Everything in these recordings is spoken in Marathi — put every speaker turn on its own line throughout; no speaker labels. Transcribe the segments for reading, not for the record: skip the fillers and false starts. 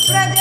Rama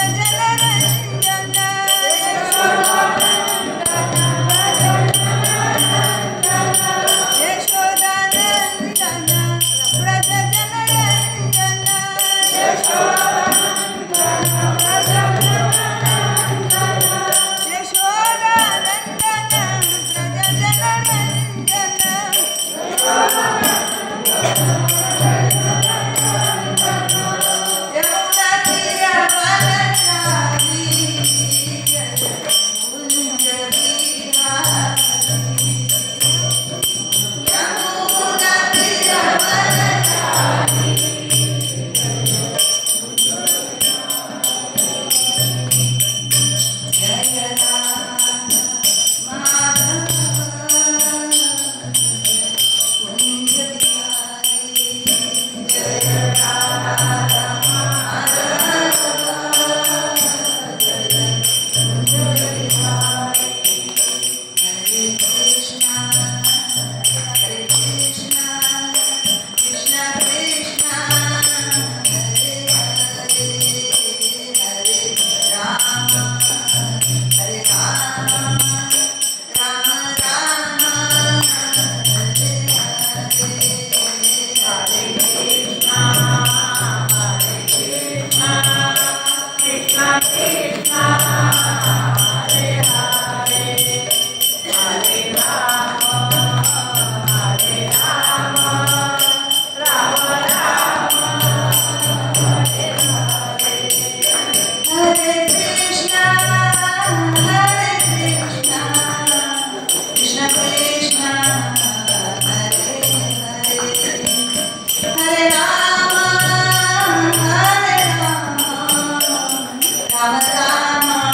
Rama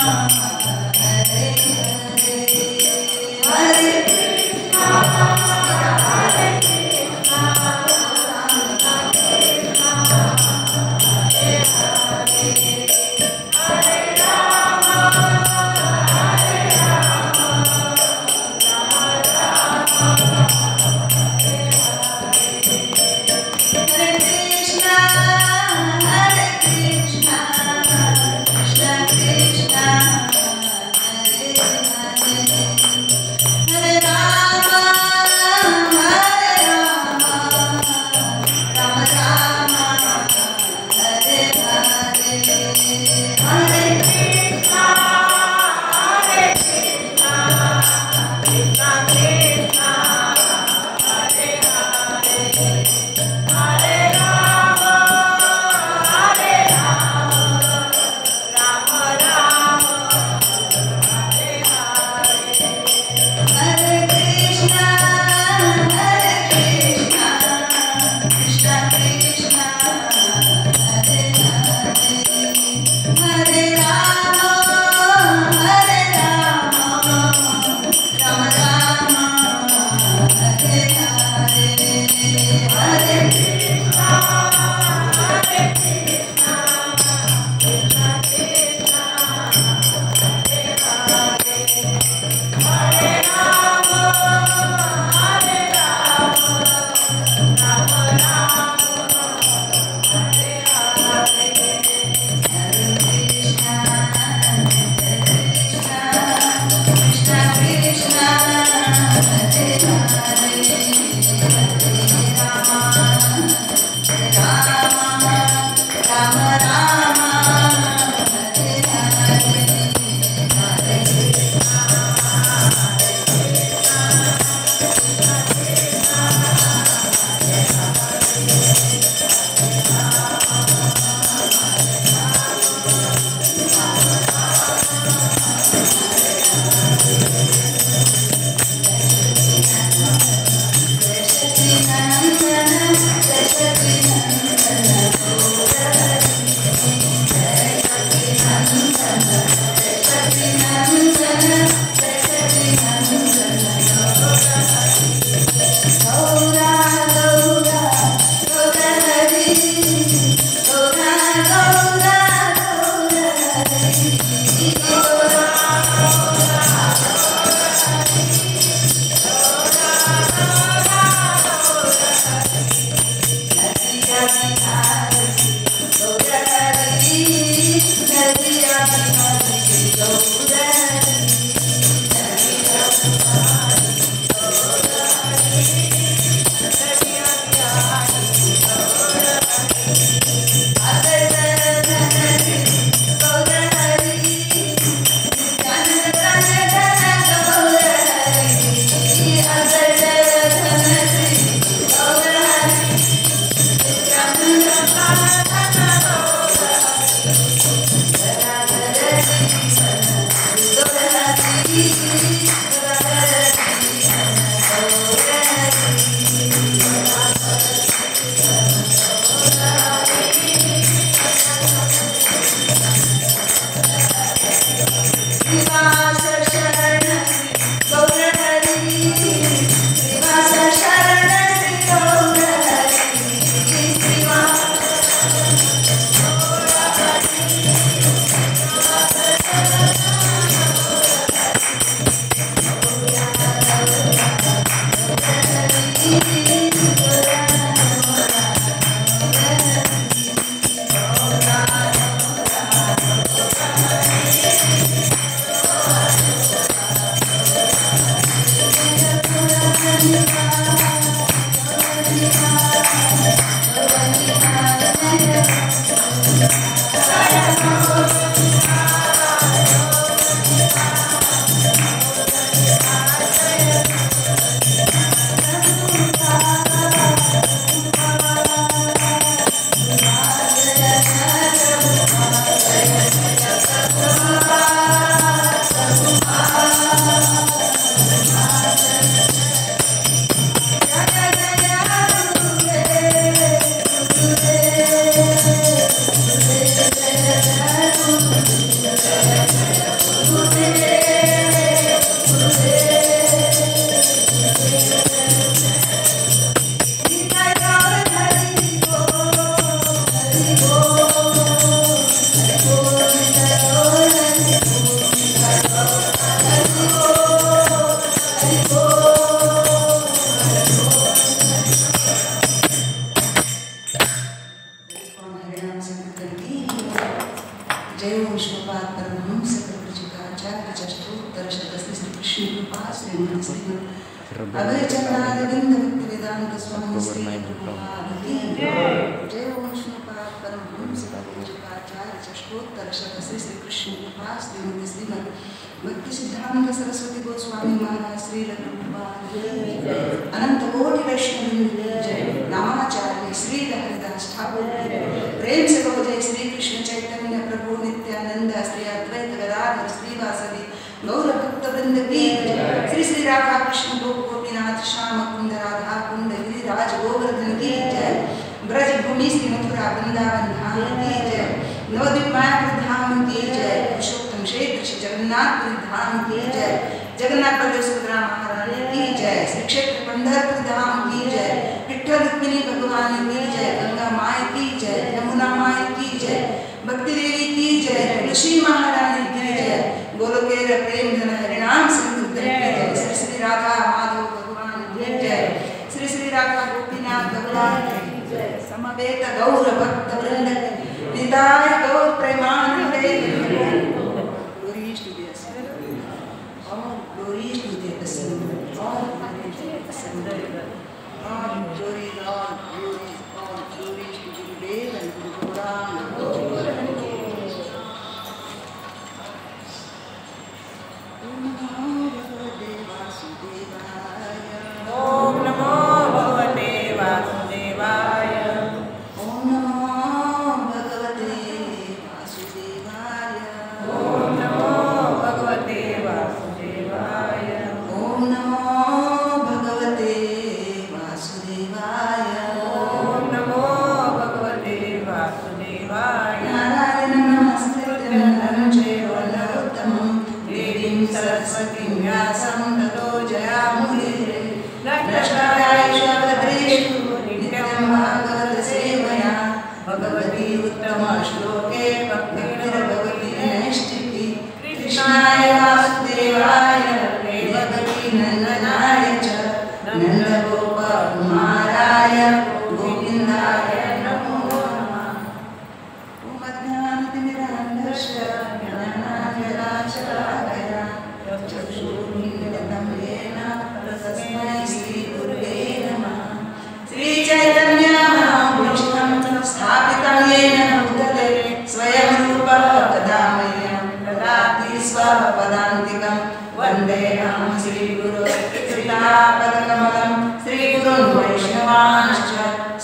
श्रीगुरु श्रीतापदकमलं श्रीगुरुन् वैष्णवांश्च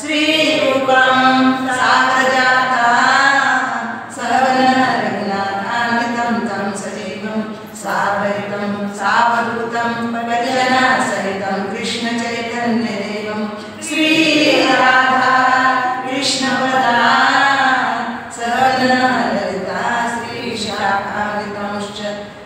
श्रीरूपं साग्रजाता सहवनरघुनाथान्वितं तं सजीवं साद्वैतं सावधूतं परिजनसहितं कृष्णचैतन्यदेवं श्रीराधा कृष्णपदान् सहवनललिता श्रीशाखान्वितंश्च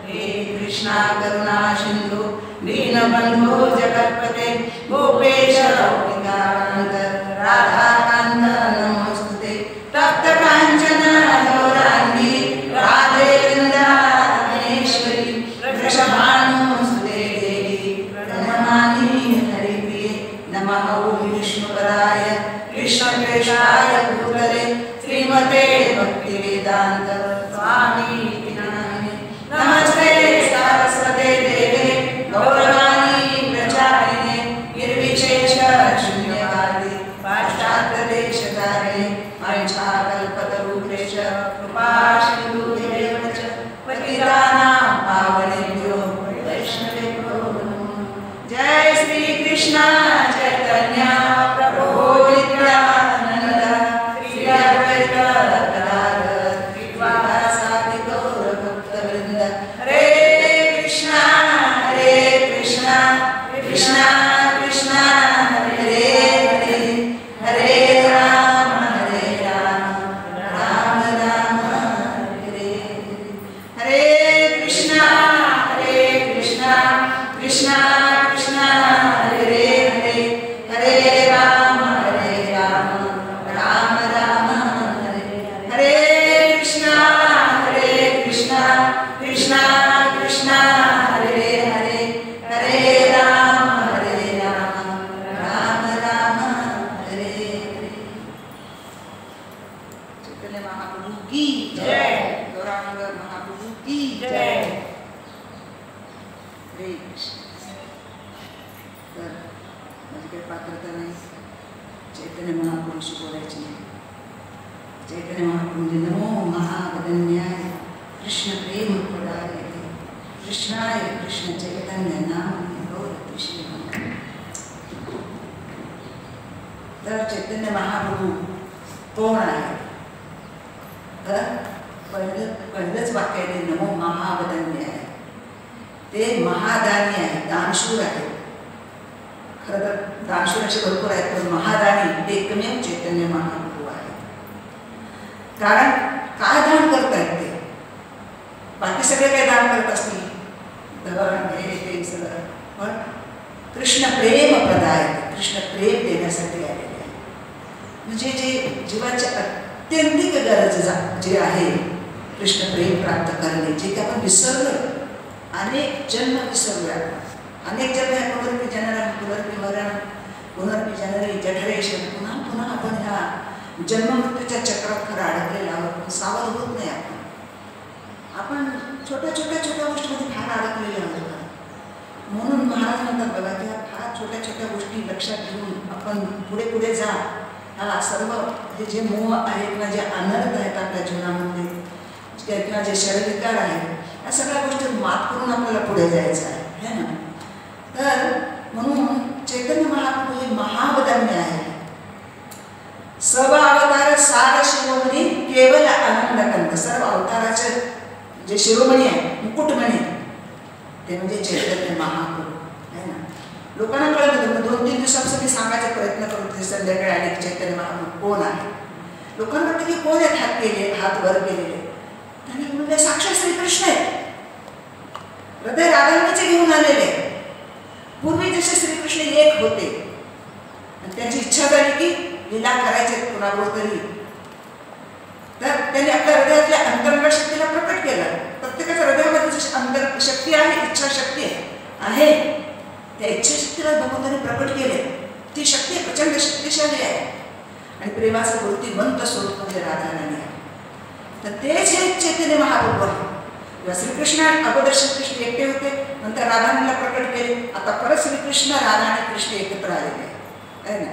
हे कृष्णा करुणा सिन्धु दीनबन्धो जगत्पते गोपेश गोपिकान्त राधाकान्त नमोस्तुते तप्त काञ्चन गौराङ्गी राधे वृन्दावनेश्वरी वृषभानुसुते देवी प्रणमामि हरिप्रिये नमः ॐ विष्णुपदाय कृष्णप्रेष्ठाय भूतले श्रीमते भक्तिवेदान्त स्वामीति नामिने नमस्ते सरस्वते देवे गौरवाणी प्रचारिणे निर्विशेष शून्यवादी पाश्चात्यदेशकारिणे वाञ्छाकल्पतरुभ्यश्च कृपा सिन्धुभ्येव च पतितानां पावनेभ्यो वैष्णवेभ्यो नमो जय श्री कृष्ण चैतन्य प्रभु नित्यानंद श्री अद्वैत गदाधर श्रीवासादि गौर भक्तवृंद हरे कृष्णा कृष्णा कृष्णा हरे हरे हरे राम राम राम हरे हरे कृष्णा कृष्णा कृष्णा कृष्णा हरे हरे हरे राम राम राम हरे हरे कृष्णा कृष्णा कृष्णा कृष्णा हरे हरे हरे राम राम हरे हरे। चैतन्य महाप्रभु की जय, गौरांग महाप्रभु की जय। हरे कृष्ण। तर माझी काही पात्रता नाही, चैतन्य महाप्रभूशी बोलायची नाही. चैतन्य महाप्रभू नमो महावदन्याय कृष्ण प्रेम प्रदाय कृष्णाय कृष्ण चैतन्य नाम गौरतिशय. तर चैतन्य महाप्रभू कोण आहे? तर पहिलंच वाक्य आहे नमो महावदन्याय. ते महादानी आहे, दानशूर आहे. खरं तर दानशूर असे भरपूर आहेत, पण महादानी एकमेव चैतन्य महाप्रभू आहे. कारण काय दान करतायत ते? बाकी सगळे काही दान करत असतील, दगड हे ते सगळं, पण कृष्ण प्रेम प्रदाय, कृष्ण प्रेम देण्यासाठी आलेले आहे. म्हणजे जे जीवाच्या अत्यंतिक गरज जे आहे कृष्ण प्रेम प्राप्त करणे, जे की आपण विसरलो, अनेक जन्म विसरलो आपण. अनेक जन्म आहे, पुनर्पी जननम पुनर्पी मरणम पुनर्पी जननी जठरेशन. पुन्हा पुन्हा आपण ह्या जन्ममृत्यूच्या चक्रात खरं अडकलेला आहोत, सावध होत नाही आपण. आपण छोट्या गोष्टीमध्ये फार अडकलेले आहोत. म्हणून महाराज म्हणतात बघा की फार छोट्या गोष्टी लक्षात घेऊन आपण पुढे जा. हा सर्व हे जे मोह आहेत किंवा जे अनर्थ आहेत आपल्या जीवनामध्ये किंवा जे शरीरविकार आहेत, या सगळ्या गोष्टी मात करून आपल्याला पुढे जायचं आहे, है ना. तर म्हणून चैतन्य महाप्रभू हे महावदन्य आहे. सर्व अवतार सार शिरोमणी केवळ आनंदकंद. सर्व अवताराचे जे शिरोमणी आहे, मुकुटमणी, ते म्हणजे चैतन्य महाप्रभू आहे ना. लोकांना कळत होतं, 2-3 दिवसांपासून मी सांगायचा प्रयत्न करत होते संध्याकाळी आले चैतन्य महाप्रभू कोण आहे. लोकांना वाटतं की कोण आहेत हात वर केलेले. त्यांनी म्हणले साक्षात श्रीकृष्ण आहेत. हृदय राधाराणीचे घेऊन आलेले. पूर्वी जसे श्रीकृष्ण एक होते आणि त्यांची इच्छा झाली की लीला करायचे कुणाबरोबर तरी, तर त्यांनी आपल्या हृदयातल्या अंतरंग शक्तीला प्रकट केलं. प्रत्येकाच्या हृदयामध्ये जशी अंतर शक्ती आहे, इच्छाशक्ती आहे, त्या इच्छाशक्तीला भगवंतांनी प्रकट केले. ती शक्ती प्रचंड शक्तिशाली आहे आणि प्रेमाचं मूर्तिमंत स्वरूप म्हणजे राधाराणी आहे. तर तेच हे चैतन्य महाप्रभू आहे. श्रीकृष्ण अगोदर श्रीकृष्ण एकटे होते, नंतर राधाराणीला प्रकट केले. आता परत श्रीकृष्ण राधा आणि कृष्ण एकत्र आलेले आहे ना.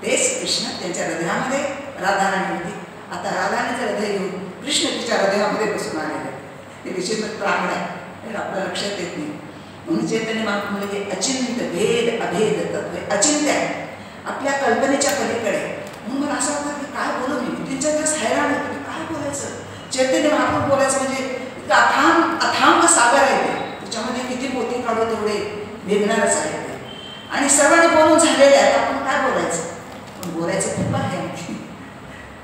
तेच कृष्ण त्यांच्या हृदयामध्ये राधाराणी होती. आता राधाराणीचं हृदय घेऊन कृष्ण तिच्या हृदयामध्ये बसून आलेले. ते विचित्र प्रांगण आहे, आपल्या लक्षात येत नाही. म्हणून चैतन्य महाप्रभू म्हणजे अचिंत्य भेद अभेद तत्व अचिंत्य आहे, आपल्या कल्पनेच्या पलीकडे. म्हणून मला असं वाटतं की काय बोलू मी, तीन-चार दिवस हैराण होतो की काय बोलायचं. चैतन्य महाप्रभू बोलायचं म्हणजे अथांग सागर आहे ते, त्याच्यामध्ये किती मोती काढू तेवढे निघणारच आहे ते. आणि सर्वांनी बोलून झालेले आहेत, आपण काय बोलायचं. पण बोलायचं खूप आहे आणखी,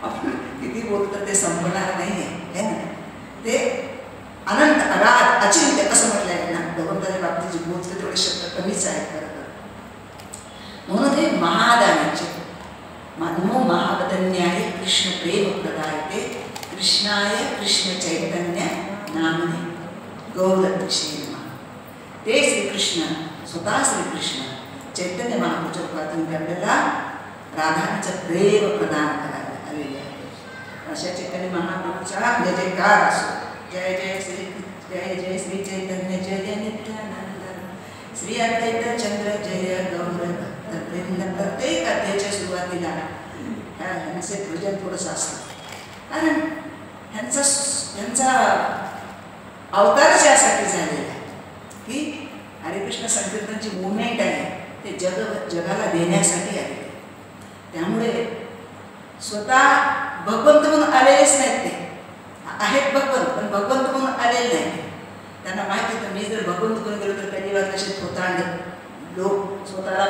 आपण किती बोलतो ते संपणार नाही आहे ना. ते अनंत अगाध अचिंत्य असं म्हटलं आहे ना भगवंताच्या बाबतीत जे बोलते तेवढे शब्द कमीच आहेत खरं तर. म्हणून हे महादानाचे नमो महावदन्याय कृष्ण प्रेम प्रदायते कृष्णाय कृष्ण चैतन्य नामने गौरक्षे नमः. ते श्रीकृष्ण स्वतः श्रीकृष्ण चैतन्य महाप्रभूच्या रूपातून आपल्याला राधाचं प्रेम प्रदान करायला आलेले आहे. अशा चैतन्य महाप्रभूचा जय जयकार असो. जय जय श्री चैतन्य जय नित्यानंद श्री अद्वैत चंद्र जय गौर भक्तवृंद. प्रत्येक अध्यायाच्या सुरुवातीला ह्यांचे भजन थोडंसं असतं, कारण ह्यांचा अवतारच यासाठी झालेला आहे की हरिकृष्ण संकीर्तनची मुवमेंट आहे ते जगाला देण्यासाठी आले. त्यामुळे स्वतः भगवंत म्हणून आलेलेच नाहीत, ते आहेत भगवंत पण भगवंत म्हणून आलेले नाही. त्यांना माहिती होतं मी जर भगवंत म्हणून गेलो तर त्यांनी कसे थोतांड लोक स्वतःला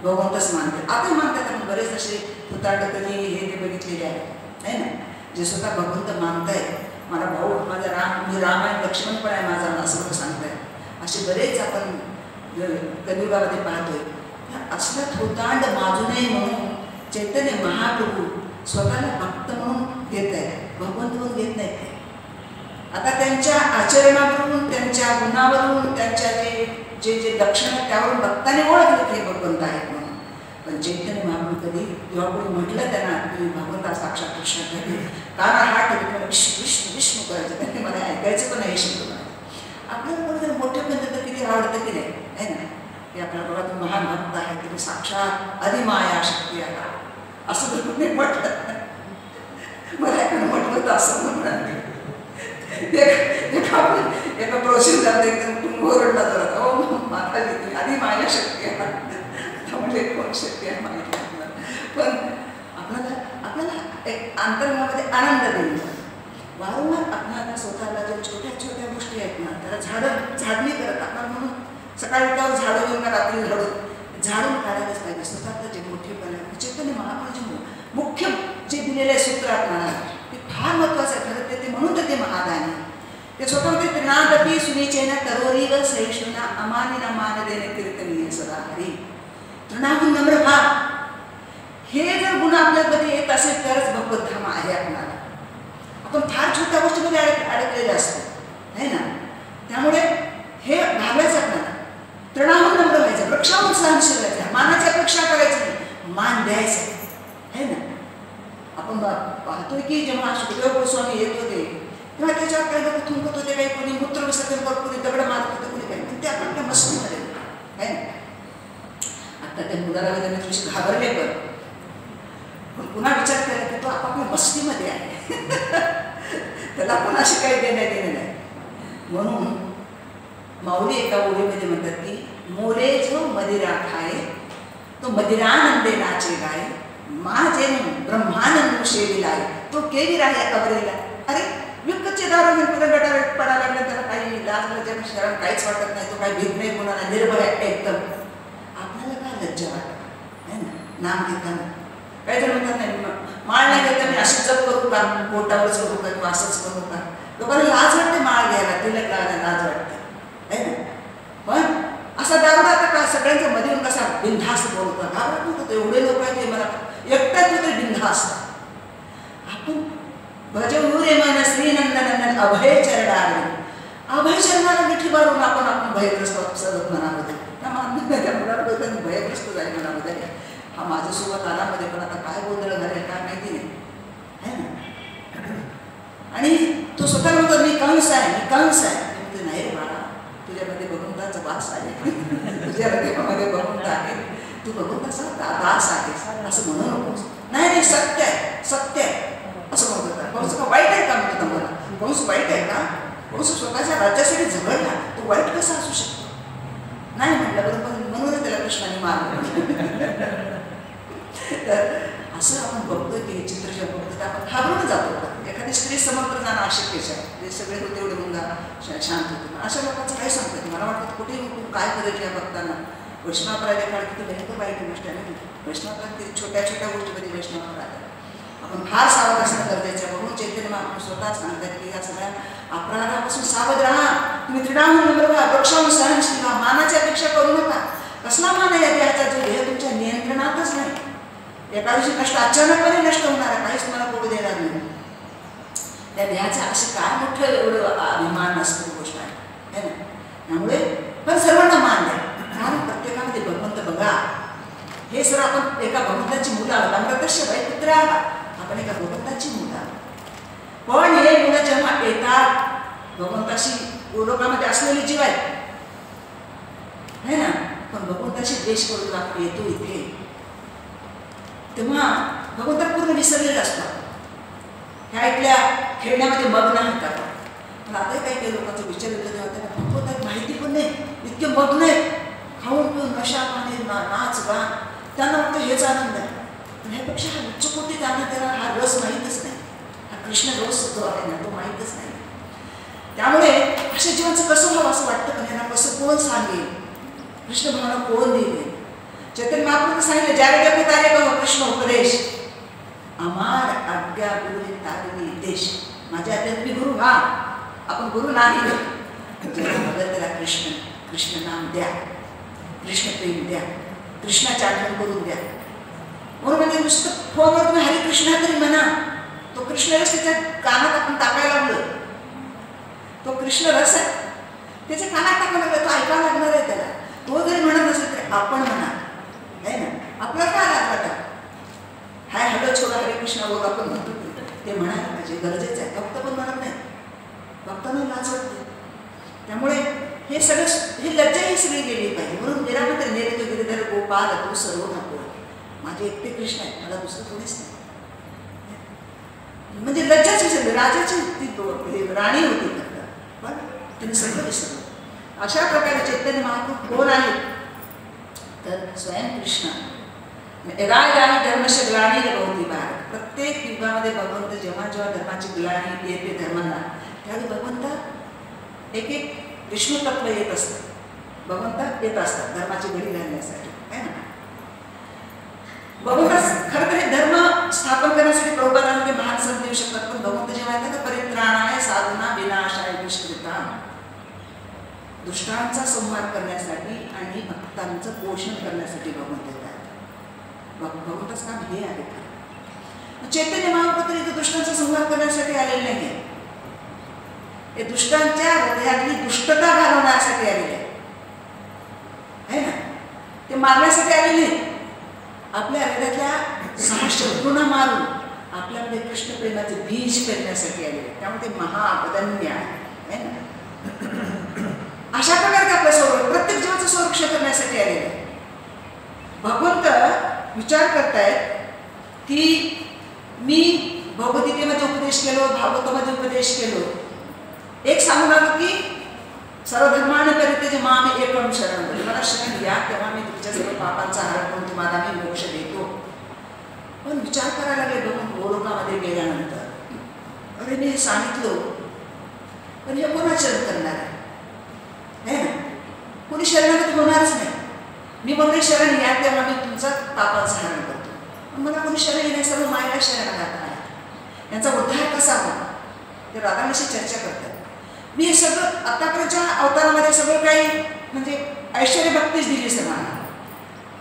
भगवंतच मानतात. आता मानतात आपण बरेच असे थोतांड कधी हे ते बघितलेले आहे ना, जे स्वतः भगवंत मानतायत. मला भाऊ माझा राम, मी राम आहे, लक्ष्मण पण आहे माझा, असं सांगताय. असे बरेच आपण कलियुगामध्ये पाहतोय. असलं थोतांड माजू नये म्हणून चैतन्य महाप्रभू स्वतःला भक्त म्हणून घेत आहेत, भगवंत म्हणून घेत नाहीत ते. आता त्यांच्या आचरणावरून, त्यांच्या गुणावरून, त्यांच्या जे जे लक्षण आहेत त्यावरून भक्ताने ओळखले ते भगवंत आहेत म्हणून. पण चैतन्य महाप्रभू कधी जेव्हा कोणी म्हटलं त्यांना की भगवंता साक्षात कृष्ण कधी काना हात ठेवला विष्णू विष्णू विष्णू करायचं, त्यांनी मला ऐकायचं पण हे शब्द मला. आपल्याला बरोबर मोठे पण तर किती आवडतं की नाही आहे ना, की आपल्या बरोबर महान भक्त आहे तुम्ही साक्षात अधिमाया शक्ती आहे असं जर कोणी म्हटलं, मला एखादं म्हटलं तर असं म्हणणार एका प्रोसिजर एकदम ओरडला जात हो माता तुम्ही अधिमाया शक्ती आहे म्हणजे कोण शक्ती आहे माहिती. पण आपल्याला एक अंतर्मनामध्ये आनंद देईल. वारंवार आपल्याला स्वतःला ज्या छोट्या छोट्या गोष्टी आहेत ना त्याला झाडणी करत आपण म्हणून सकाळी उठावर झाडं घेऊन का रात्री झाडून काढायलाच पाहिजे. स्वतःचं जे मोठेपण आहे चैतन्य महाप्रभूचे मुख्य जे दिलेले सूत्र आपल्याला ते फार महत्वाचं आहे खरं ते म्हणून तर ते महादान आहे. ते स्वतः ते त्रिनादपी सुनीचेना तरोरी व सहिष्णुना अमानी न मान देणे कीर्तनीय सदा हरी. तृणाहून नम्र भाव हे जर गुण आपल्यामध्ये येत असेल तरच भगवत धाम आहे आपल्याला. आपण फार छोट्या गोष्टीमध्ये अडकलेले असतो आहे ना, त्यामुळे हे भागायचं आपल्याला. तृणाहून नम्र व्हायचं, वृक्षाहून सहनशील व्हायचं, मानाची अपेक्षा करायची नाही, मान द्यायचं आहे ना. आपण पाहतोय की जेव्हा सुखदेव गोस्वामी येत होते तेव्हा त्याच्यावर काही लोक थुंकत होते, काही कोणी मूत्र विसर्जन करत, कोणी दगड मारत होते, कोणी काही, पण ते आपल्या मस्तीमध्ये आहे ना. आता त्या मुलाला त्यांनी थोडीशी घाबरले पण पुन्हा विचार केला की तो आपापल्या मस्तीमध्ये आहे त्याला कोणाशी काही देण्यात येणे नाही. म्हणून माऊली एका ओळीमध्ये म्हणतात की मोरे जो मदिरा खाये तो मदिरानंदे नाचे गाय माझे ब्रह्मानंद शेवी लाय तो केवी राहे अवरेला. अरे विकतचे दारू घेऊन गटार पडायला लागले, त्याला काही लाज लज्जा शरम काहीच वाटत नाही, तो काही भीत नाही कोणाला, निर्भय एकदम. आपल्याला काय लज्जा वाटत आहे ना नाम घेताना. काही जण म्हणतात नाही माळ नाही घेता मी अशीच जप करू का, बोटावरच करू का किंवा असंच करू का. लोकांना लाज वाटते माळ घ्यायला, तिलक लावायला लाज वाटते आहे ना. पण असा दारू आता का सगळ्यांच्या मध्ये येऊन कसा बिनधास्त बोलतो, घाबरत नव्हतं. एवढे लोक आहेत ते मला एकटाच होते बिनधास्त. आपण भजवू रे मन श्रीनंदनंदन अभय चरणारे, अभय चरणाला मिठी मारून आपण भयग्रस्त सतत मनामध्ये त्या मुलाबद्दल भयग्रस्त झाले मनामध्ये. हा माझ्यासोबत आलामध्ये पण आता काय गोंधळ झाले काय माहिती नाही आहे ना. आणि तो स्वतः म्हणतो मी कंस आहे, मी कंस आहे. म्हणते नाही रे बाळा, तुझ्यामध्ये भगवंताचा वास आहे, तुझ्या हृदयामध्ये भगवंत आहे, तू भगवंताचा दास आहे असं म्हणू नकोस. नाही नाही सत्य आहे, सत्य आहे असं म्हणत होता. कंस का वाईट आहे का म्हणतो मला, कंस वाईट आहे का, कंस स्वतःच्या राज्यासाठी झगडला, तो वाईट कसा असू शकतो. नाही म्हटलं बरोबर, म्हणूनच त्याला कृष्णाने मारलं. तर असं आपण बघतोय की हे चित्र जेव्हा बघतो तर आपण घाबरून जातो. एखादी स्त्री समोर तर जाणं अशक्यच आहे. ते सगळे होते एवढे मुंगा शांत होते. अशा लोकांचं काय सांगतात मला वाटतं कुठेही काय करेल या बघताना. वैष्णवापरायला काळ किती भयंकर वाईट गोष्ट आहे. वैष्णवापरा किती छोट्या छोट्या गोष्टीमध्ये वैष्णवापरा आपण फार सावध असणं गरजेचं आहे. म्हणून चैतन्य महाप्रभू स्वतःच सांगतात की या सगळ्या अपराधापासून सावध राहा. तुम्ही त्रिडाहून बघा, वृक्षाहून सहनशील व्हा, मानाची अपेक्षा करू नका. कसला मान आहे देहाचा जो देह तुमच्या नियंत्रणातच नाही. एका दिवशी नष्ट अचानकपणे नष्ट होणार आहे, काहीच मला बघू देणार नाही. त्या देहाचं असं काय मोठं एवढं अभिमान असतं गोष्ट आहे ना. त्यामुळे पण सर्वांना मान द्या, कारण प्रत्येकामध्ये भगवंत बघा. हे सर आपण एका भगवंताची मुलं आहोत. अमृतस्य वै पुत्र आपण एका भगवंताची मुलं आहोत. पण हे मुलं जेव्हा येतात भगवंताशी गोलोकामध्ये असलेले जीव आहेत है ना, पण भगवंताशी द्वेष करून आपण येतो इथे तेव्हा भगवंता पूर्ण विसरलेला असतो. ह्या इथल्या खेळण्यामध्ये मग्न होतात. पण आता काही काही लोकांचा विचार येतो तेव्हा त्यांना भगवंतात माहिती पण नाही, इतके मग्न आहेत, खाऊन पिऊन नशा पाणी नाच गाण, त्यांना वाटतं हेच आनंद आहे. पण ह्यापेक्षा हा उच्चकोटी त्यांना त्याला हा रस माहीतच नाही. हा कृष्ण रस जो आहे ना तो माहीतच नाही. त्यामुळे अशा जीवनाचं कसं व्हावं असं वाटतं. पण यांना कसं कोण सांगेल, कृष्ण भावना कोण देईल. चैतन्य महाप्रभूने सांगितलं ज्यारे जपे तारे कहो कृष्ण उपदेश, अमार आज्ञा गुरु तारिणी देश. माझ्या आज्ञा तुम्ही गुरु व्हा. आपण गुरु नाही, त्याला कृष्ण कृष्ण नाम द्या, कृष्ण प्रेम द्या, कृष्णाची आठवण करून द्या. म्हणून म्हणजे नुसतं फोनवर तुम्ही हरे कृष्ण तरी म्हणा. तो कृष्ण रस त्याच्या कानात आपण टाकायला लागलो. तो कृष्ण रस आहे त्याच्या कानात टाकायला लागला, तो ऐकायला लागणार आहे त्याला. तो जरी म्हणत नसेल तरी आपण म्हणा आहे ना. आपल्याला काय लागला हाय हॅलो छोडा हरे कृष्ण बोल आपण म्हणतो ते म्हणायला पाहिजे, गरजेचं आहे. भक्त पण म्हणत नाही, भक्तांना लाज वाटते. त्यामुळे हे सगळं ही लज्जा ही सगळी गेली पाहिजे. म्हणून निरामंत्र नेरे तो गिरिधर गोपाल तू सर्व नको. माझे एकटे कृष्ण आहेत, मला दुसरं कोणीच नाही. म्हणजे लज्जाच विसरली. राजाची ती राणी होती पण तिने सगळं विसरलं. अशा प्रकारे चैतन्य महाप्रभू कोण आहेत तर स्वयं कृष्ण. राय राणी धर्मश ग्लानी भवती भारत. प्रत्येक युगामध्ये भगवंत जेव्हा जेव्हा धर्माची ग्लानी येते धर्मांना त्यावेळी भगवंत एक एक विष्णू तत्व येत असतात. भगवंत येत असतात धर्माची घडी घालण्यासाठी है ना. भगवंत खरं तर धर्म स्थापन करण्यासाठी प्रभुपादांमध्ये महान संत देऊ शकतात. पण भगवंत जेव्हा येतात तर परित्राणाय साधना विनाशाय दुष्कृता, दुष्टांचा संहार करण्यासाठी आणि भक्तांचं पोषण करण्यासाठी भगवंत येतात. भगवंताचं काम हे आहे. चैतन्य महाप्रभू इथं दुष्टांचा संहार करण्यासाठी आलेले नाही, हे दुष्टांच्या हृदयातली दुष्टता घालवण्यासाठी आलेले आहे ना. ते मारण्यासाठी आलेले नाही. आपल्या हृदयातल्या 6 शत्रूंना मारून आपल्यामध्ये कृष्ण प्रेमाचे बीज पेरण्यासाठी आलेले. त्यामुळे ते महाअदन्य आहे ना. अशा प्रकारे आपल्या प्रत्येक जीवाचं संरक्षण करण्यासाठी आलेले. भगवंत विचार करतायत की मी भगवद्गीतेमध्ये उपदेश केलो, भागवतामध्ये उपदेश केलो. एक सांगून आलो की सर्वधर्माने परित्यज्य माम एकम शरणं. मला शरण या तेव्हा मी तुमच्या सर्व पापांचा हार करून तुम्हाला मी मोक्ष देतो. पण विचार करायला लागले बघून गोलोकामध्ये गेल्यानंतर, अरे मी हे सांगितलं पण हे कोणा शरण करणार आहे ना. कोणी शरणागत होणारच नाही. मी म्हणते शरण या तेव्हा मी तुमचा पापांचं हरण करतो. पण मला कोणी शरण येणे सर्व मायला शरणागत आहे. यांचा उद्धार कसा होता ते राधांशी चर्चा करतात. मी हे सगळं आतापर्यंतच्या अवतारामध्ये सगळं काही म्हणजे ऐश्वर्य भक्तीच दिली सर्वांना,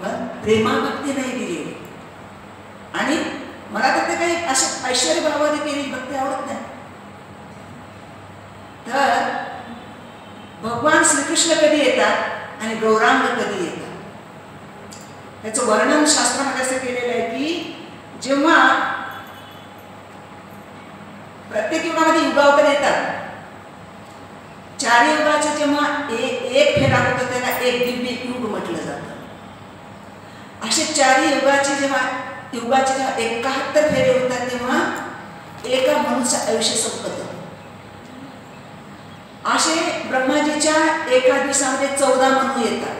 पण प्रेमाभक्ती नाही दिली. आणि मला तर ते काही असं ऐश्वर्य भावाने केली भक्ती आवडत नाही. तर भगवान श्रीकृष्ण कधी येतात आणि गौरांग कधी येतात याचं वर्णन शास्त्रामध्ये असं केलेलं आहे की जेव्हा प्रत्येक युगामध्ये युगावतार येतात, 4 युगाचे जेव्हा एक फेरा होतो त्याला एक दिव्य युग म्हटलं जातं. असे 4 युगाचे जेव्हा 71 फेरे होतात तेव्हा एका मनुष्य आयुष्य संपत. असे ब्रह्माजीच्या एका दिवसामध्ये 14 मनू येतात.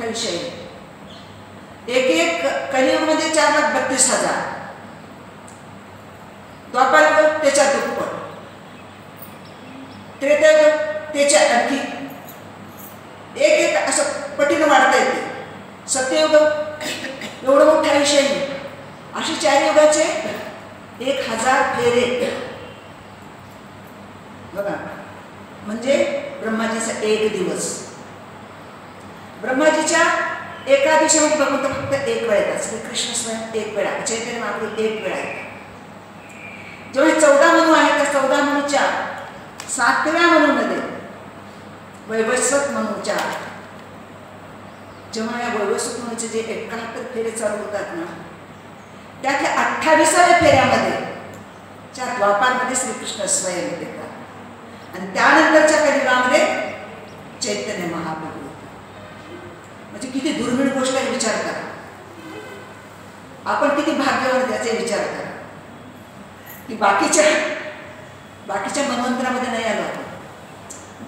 विषय आहे. एक कलियुगमध्ये 4,32,000, द्वापारयुग त्याच्या दुप्पट, त्रेतायुग त्याच्या आणखी एक असं पटीनं वाढता येते. सत्ययुग एवढं मोठा विषय नाही. अशी 4 युगाचे 1,000 फेरे बघा. म्हणजे ब्रह्माजीचा 1 दिवस. ब्रह्माजीच्या एका दिवसामध्ये भगवंत फक्त 1 वेळा येतात. श्रीकृष्ण स्वयं 1 वेळा, चैतन्य महाप्रभू 1 वेळा येतात. जेव्हा 14 मनू आहेत त्या 14 मनूच्या 7व्या मनूमध्ये वैवस्वत मनूच्या जेव्हा या वैवस्वत मनूचे जे 71 फेरे चालू होतात ना, त्यातल्या 28व्या फेऱ्यामध्ये द्वापारमध्ये श्रीकृष्ण स्वयं येतात आणि त्यानंतरच्या कलियुगामध्ये चैतन्य महाप्रभू. म्हणजे किती दुर्मिळ गोष्ट आहे, विचार करा. आपण किती भाग्यवान त्याचे विचार करा की बाकीच्या मनवंतरामध्ये नाही आलो आपण.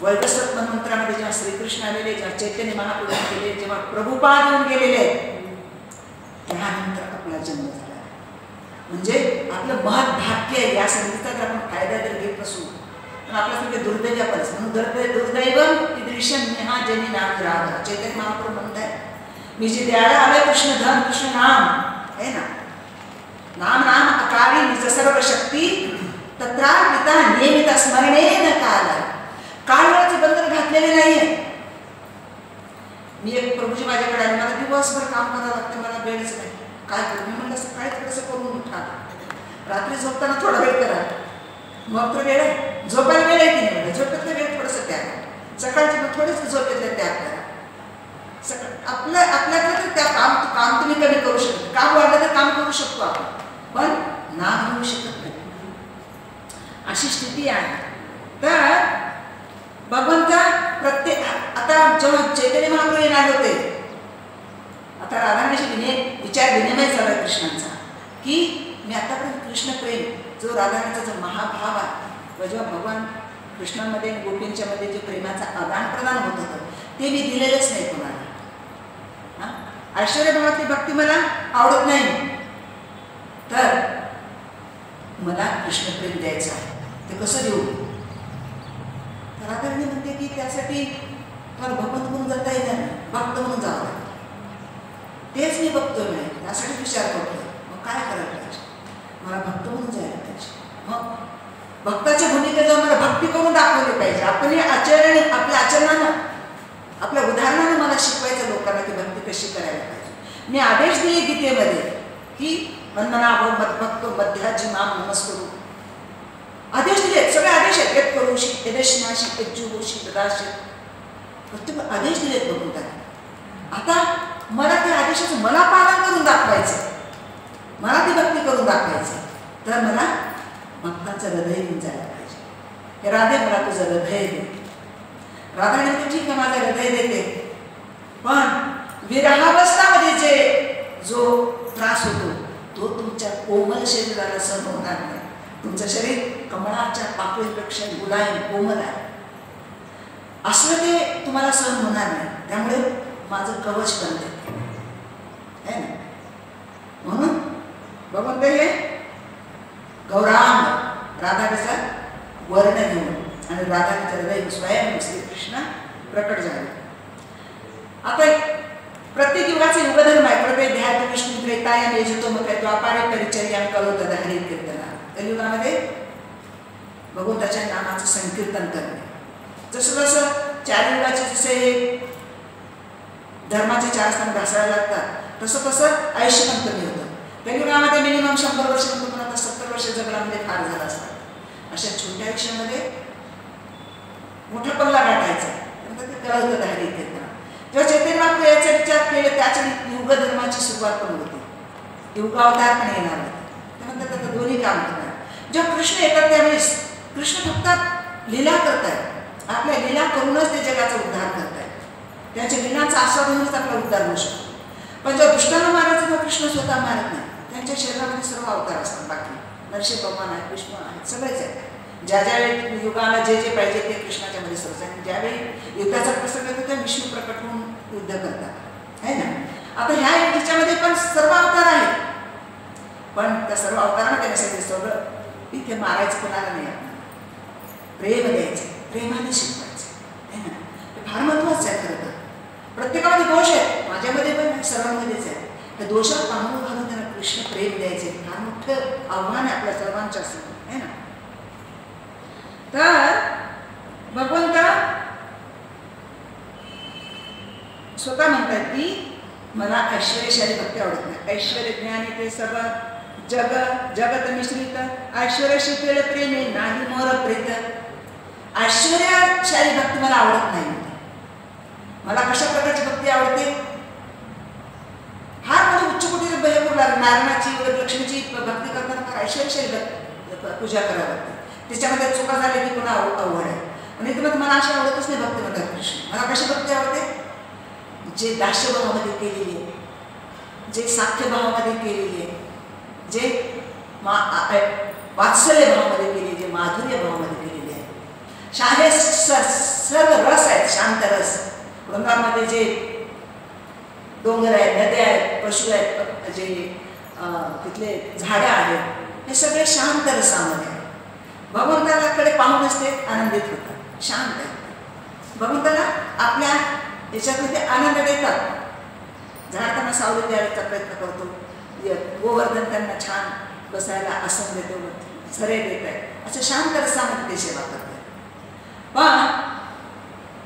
वैवस्वत मनवंतरामध्ये जेव्हा श्रीकृष्ण आलेले, जेव्हा चैतन्य महाप्रभू गेले, जेव्हा प्रभुपाद येऊन गेलेले, त्यानंतर आपला जन्म झाला. म्हणजे आपलं महत् भाग्य आहे. या संधीचा जर आपण फायदा जर घेत नसू तर आपल्यासारखे दुर्दैव आपण. म्हणून दुर्दैवम ईदृशं नेहा जनी नाम राग. चैतन्य महाप्रभू म्हणताय, मी जे द्यायला आलोय कृष्ण धन कृष्ण नाम आहे ना, नाम नाम अकारी निज सर्व शक्ती तत्रार्पिता नियमित स्मरणेन काल. काळाचे बंधन घातलेले नाहीये. मी एक प्रभूजी माझ्याकडे आले, मला दिवसभर काम करावं लागतं, मला वेळच नाही. काय करू? मी म्हणलं सकाळी थोडंसं करून उठा, रात्री झोपताना थोडा वेळ करा, मग तर वेळ आहे. झोपायला वेळ आहे की नाही? म्हणलं झोपेतलं वेळ थोडंसं त्याग, सकाळची मग थोडंसं झोपेतलं त्याग करा. आपल्यातलं तर त्या काम तुम्ही कमी करू शकता. काम वाढलं तर काम करू शकतो आपण, पण नाम घेऊ शकत नाही. अशी स्थिती आहे. तर भगवंत प्रत्येक आता जेव्हा चैतन्य महाप्रभू येणार होते, आता राधाराणीशी विचार विनिमय झाला कृष्णांचा की मी आतापर्यंत कृष्ण प्रेम जो राधाराणीचा जो महाभाव आहे, जेव्हा भगवान कृष्णांमध्ये गोपींच्या मध्ये जे प्रेमाचा आदान प्रदान होत होतं ते मी दिलेलंच नाही कोणाला. ऐश्वर्यभावातली भक्ती मला आवडत नाही, तर मला कृष्ण प्रेम द्यायचं आहे. ते कसं देऊ? राधाराणी म्हणते की त्यासाठी मला भगवंत म्हणून जाता येणार नाही, भक्त म्हणून जावं लागतं. तेच मी बघतोय, मी त्यासाठी विचार करतोय. मग काय करायला पाहिजे? मला भक्त म्हणून जायला पाहिजे. मग भक्ताच्या भूमिकेत जाऊन मला भक्ती करून दाखवली पाहिजे. आपण आपल्या आचरणानं, आपल्या उदाहरणानं मला शिकवायचं लोकांना की भक्ती कशी करायला पाहिजे. मी आदेश दिले गीतेमध्ये की वंदनाभव मद्भक्तो मध्याजी माम नमस्करू. आदेश दिलेत, सगळे आदेश आहेत. एक करूशी, यदेशनाशी, यज्जुहोशी, ददाशी, प्रत्येक आदेश दिलेत भगवंताने. आता मला त्या आदेशाचं मला पालन करून दाखवायचं, मला ती भक्ती करून दाखवायचं, तर मला भक्तांचं हृदय घेऊन जायला पाहिजे. हे राधे मला तुझं हृदय दे. राधाराणी म्हणते ठीक आहे, माझं हृदय देते, पण विरहावस्थामध्ये जो त्रास होतो तो तुमच्या कोमल शरीराला सहन होणार नाही. तुमचं शरीर कमळाच्या पाकळीपेक्षा गुलाम कोमल आहे, असं ते तुम्हाला सहन होणार नाही. त्यामुळे माझं कवच बनते है ना. म्हणून भगवंत हे गौरांग राधाचा वर्ण घेऊन आणि राधाचं हृदय स्वयं श्रीकृष्ण प्रकट झाले. आता प्रत्येक युगाचे युगधर्म आहे. प्रत्येक ध्यान विष्णू त्रेतायाम यजतो मग द्वापारे परिचर्याम करोत हरी कीर्तना. कलियुगामध्ये भगवंताच्या नामाचं संकीर्तन करणे. जसं जसं 4 युगाचे जसे धर्माचे 4 स्थान घासायला लागतात तसं तसं आयुष्य पण कमी होतं. कलियुगामध्ये मिनिमम 100 वर्ष पण आता 70 वर्ष जगण्यामध्ये फार झालं असतात. अशा छोट्या आयुष्यामध्ये मोठा पल्ला गाठायचा, ते कळत हरी कीर्तना. जेव्हा चैतन्य महाप्रभू याचा विचार केले त्याच्या युग धर्माची सुरुवात पण होती, युगावतार पण येणार होते. त्यानंतर आता दोन्ही काम करणार. जेव्हा कृष्ण येतात त्यावेळेस कृष्ण फक्त लीला करतायत. आपल्या लीला करूनच ते जगाचा उद्धार करतायत. त्यांच्या लीलांचा आस्वाद होऊनच आपला उद्धार होऊ शकतो. पण जेव्हा दुष्टांना मारायचं तेव्हा कृष्ण स्वतः मारत नाही. त्यांच्या शरीरामध्ये सर्व अवतार असतात. बाकी नरसिंह भगवान आहेत, विष्णू आहेत, सगळेच आहेत. ज्या ज्यावेळी युगाला जे जे पाहिजे ते कृष्णाच्या मध्ये सर्व. ज्यावेळी युद्धाचा प्रसंग येतो त्या विष्णू प्रकट होऊन युद्ध करतात. आहे ना. आता ह्या ह्याच्यामध्ये पण सर्व अवतार आहेत, पण त्या सर्व अवतारांना देण्यासाठी सगळं इथे मारायचं कोणाला नाही. आपण प्रेम द्यायचं, प्रेमाने शिकवायचं, आहे ना. हे फार महत्वाचं आहे. खरं तर प्रत्येकामध्ये दोष आहेत, माझ्यामध्ये पण सर्वांमध्येच आहे. त्या दोषात पाहून घालून त्यांना कृष्ण प्रेम द्यायचे फार मोठं आव्हान आहे आपल्या सर्वांच्या समोर, आहे ना. तर भगवंत स्वतः म्हणतात की मला ऐश्वर्यशाली भक्ती आवडत नाही. ऐश्वर्य ज्ञान ते सगळं जग जगत मिश्रित ऐश्वर्य शिकेल प्रेमे नाही मोर प्रीत. ऐश्वर्यशाली भक्ती मला आवडत नाही. मला कशा प्रकारची भक्ती आवडते? फार म्हणजे उच्च कोटीची भयपूर नारायणाची वगैरे लक्ष्मीची भक्ती करताना फार ऐश्वर्यशाली पूजा करावी लागते. त्याच्यामध्ये चुका झाल्या की पुन्हा अवघड आहे. आणि ते मला अशी आवडतच नाही भक्ती म्हणतात कृष्ण. मला कशी भक्ती आवडते? जे दास्यभावामध्ये केलेली आहे, जे साख्यभावामध्ये केलेली आहे, जे वात्सल्य भावामध्ये केलेली आहे, माधुर्य भावामध्ये केलेली आहे. हे सर्व रस आहेत, शांत रस. वृंदामध्ये जे डोंगर आहेत, नद्या आहेत, पशु आहेत, जे तिथले झाडं आहेत, हे सगळे शांत रसामध्ये. भगवंताकडे पाहूनच ते आनंदित होतात, शांत आहेत. भगवंताला आपल्या याच्यातून ते आनंद देतात. झाड त्यांना सावली द्यायचा प्रयत्न करतो, गोवर्धन त्यांना छान बसायला आसन देतो, झरे देत आहे, असं शांत रसामध्ये ते सेवा करतात. पण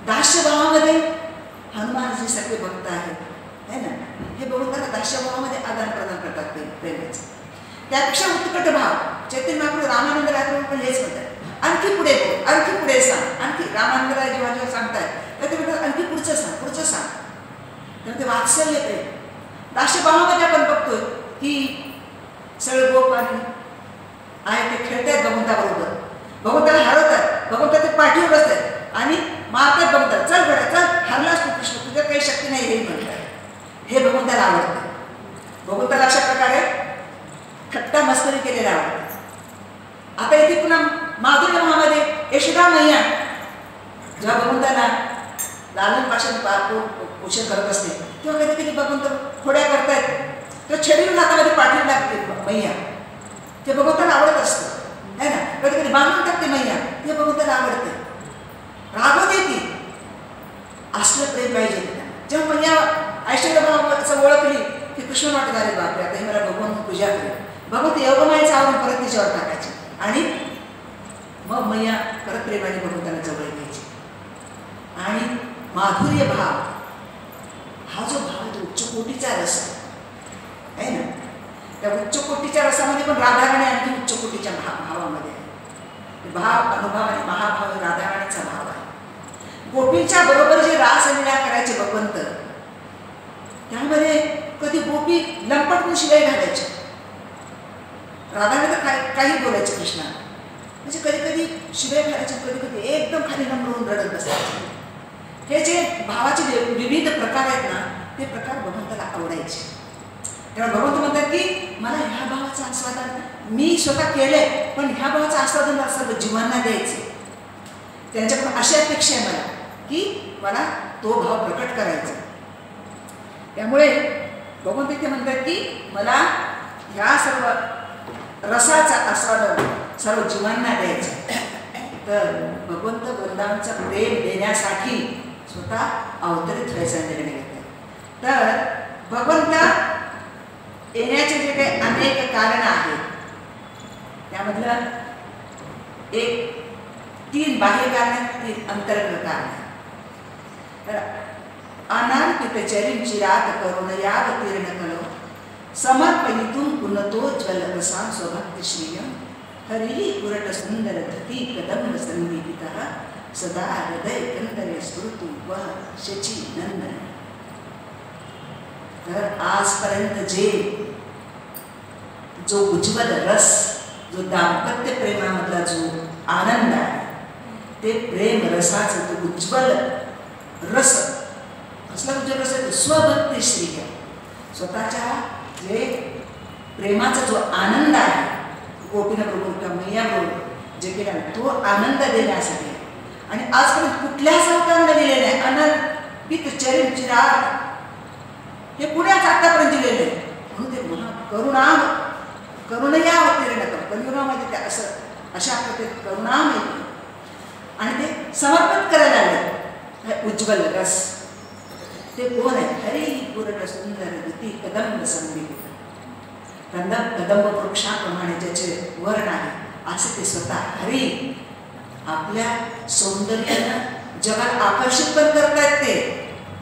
दास्यभावामध्ये हनुमानजी सारखे भक्त आहेत, है ना. हे भगवंताला दास्यभावामध्ये आदान प्रदान करतात प्रेमाचं. त्यापेक्षा उत्कट भाव चैतन्य महाप्रभू रामानंद राय पण हेच म्हणतात, आणखी पुढे बोल, आणखी पुढे सांग, आणखी. रामानंद राय जेव्हा जेव्हा सांगतायत तर ते म्हणतात आणखी पुढचं सांग, पुढचं सांग. तेव्हा ते वात्सल्य प्रेम. दास्यभावामध्ये आपण बघतोय की सगळे गोप आणि आहे ते खेळतायत भगवंताबरोबर, भगवंताला हरवतात, भगवंता ते पाठीवर बसतात आणि मारतात भगवंता, चल बरं चल, हरलास तू कृष्ण, तुझ्या काही शक्ती नाही हे म्हणतात. हे भगवंताला आवडतं. भगवंताला अशा प्रकारे थट्टा मस्करी केलेला आवडतं. आता इथे पुन्हा माधुर्य भावामध्ये यशोदा मैया जेव्हा भगवंताला लालन पाशन पोषण करत असते तेव्हा कधी कधी भगवंत खोड्या करतायत, तेव्हा छेडून हातामध्ये पाठवून लागते मैया. ते भगवंताला आवडत असतं, है ना. कधी कधी बांधून टाकते मैया, ते भगवंताला आवडते, रागवते ती. असलं प्रेम पाहिजे. जेव्हा मैया ऐश्वर्य भावाचं ओळखली की कृष्ण वाटत आले, बापरे आता हे मला भगवान पूजा करेल. भगवंत योगमायेचं आवडून परत तिच्यावर टाकायचे आणि मग मैया परत प्रेमाने भगवंताला जवळ घ्यायची. आणि माधुर्य भाव हा जो भाव तो उच्च कोटीचा रस आहे ना. त्या उच्च कोटीच्या रसामध्ये पण राधाराणी आणखी उच्च कोटीच्या भावामध्ये आहे. भाव अनुभव आणि महाभाव राधाराणीचा भाव आहे. गोपींच्या बरोबर जे रासलीला करायचे भगवंत, त्यामध्ये कधी गोपी लंपटून शिवाय घालायचे, राधाने तर काही बोलायचे कृष्णा, म्हणजे कधी कधी शिवाय घालायचे, कधी कधी एकदम खाली नम्र रडत बसायचे. हे जे भावाचे विविध प्रकार आहेत ना, ते प्रकार भगवंताला आवडायचे. तेव्हा भगवंत म्हणतात की मला ह्या भावाचं आस्वादन मी स्वतः केलंय, पण ह्या भावाचं आस्वादन सर्व जीवांना द्यायचे. त्यांच्याकडून अशी अपेक्षा आहे मला की मला तो भाव प्रकट करायचा. त्यामुळे भगवंत इथे म्हणतात की मला ह्या सर्व रसाचा आस्वादन सर्व जीवांना द्यायचं. तर भगवंत वृंदावनचं प्रेम देण्यासाठी स्वतः अवतरित व्हायचा निर्णय घेतात. तर भगवंत येण्याचे जे काही अनेक कारण आहेत त्यामधलं एक 3 बाह्य कारण, 3 अंतर्गत कारण आहे. तर अनार्पित चरिं चिरात करुण यावतीर्ण कलो समर्पयितुं पुनतोज्ज्वल रसां स्वभक्ति श्रियं हरिः पुरट सुंदर धृती कदंब संदीपितः सदा हृदय कंदरे स्तुतु वह शची नंदन. तर आजपर्यंत जो उज्ज्वल रस, जो दाम्पत्य प्रेमामधला जो आनंद आहे, ते प्रेम रसाचं तो उज्ज्वल रस, कसला उज्ज्वल रस आहे? स्वभक्ती श्री, स्वतःच्या जे प्रेमाचा जो आनंद आहे गोपीना बरोबर किंवा मैया बरोबर जे केला तो आनंद देण्यासाठी. आणि आजपर्यंत कुठल्याच अवताराने दिले नाही. अनर्पित चरिं चिरात हे पुण्याच आतापर्यंत दिलेलं आहे. म्हणून ते करुणया अवतीर्णकम, कलियुगामध्ये ते असं अशा प्रकारे करुणामय आणि ते समर्पित करायला आले. उज्ज्वल रस ते कोण आहे? हरी पुरट सुंदर गती कदंब संधी, कदंब वृक्षाप्रमाणे ज्याचे वर्ण आहे असे ते स्वतः हरी आपल्या सौंदर्यानं जगात आकर्षित पण करतायत. ते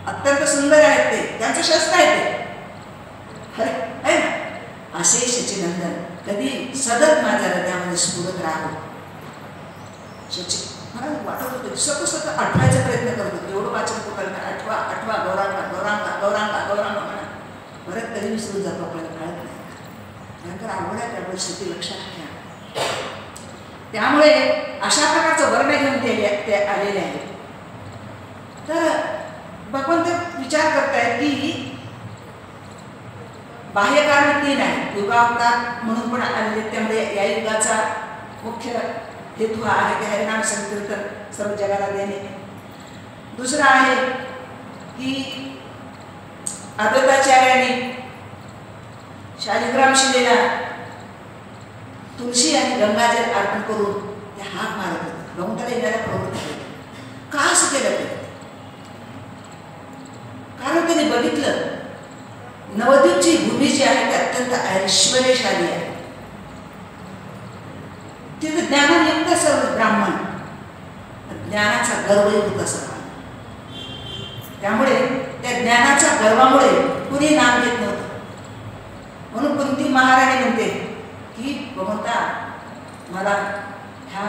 अत्यंत सुंदर आहेत, ते त्यांचं शस्त्र आहे ते हरे आहे ना. असे शचीनंदन कधी सतत माझ्या हृदयामध्ये स्फुरत राहो. शची मला वाटत होतं सतत आठवायचा प्रयत्न करत होतो. एवढं वाचन कुठं आठवा आठवा गौरांगा गौरांगा गौरांगा गौरांगा म्हणा. बरं तरी विसरून जातो, आपल्याला कळत नाही. नंतर आवड आहे त्यामुळे स्थिती लक्षात घ्या. त्यामुळे अशा प्रकारचं वर्ण घेऊन ते आलेले आहे. तर भगवंत विचार करतायत की बाह्यकारण 3 आहे. युगावतार म्हणून पण आलेले, त्यामुळे या युगाचा मुख्य हेतू हा आहे की हरिनाम संकीर्तन सर्व जगाला देणे. दुसरं आहे की अद्वैताचार्यांनी शालिग्राम शिलेला तुळशी आणि गंगाजल अर्पण करून ते हाक मारत होते. भगवंताला येणाऱ्या प्रवृत्त होते. का असं केलं ते? कारण त्यांनी बघितलं नवद्वीपची भूमी जी आहे ती अत्यंत ऐश्वर्यशाली आहे. तिथे ज्ञानायुक्त सर्व ब्राह्मण, ज्ञानाचा गर्वयुक्त सर्व. त्यामुळे त्या ज्ञानाच्या गर्वामुळे कुणी नाम घेत नव्हतं. म्हणून कुंती महाराणी म्हणते की भगवंता मला ह्या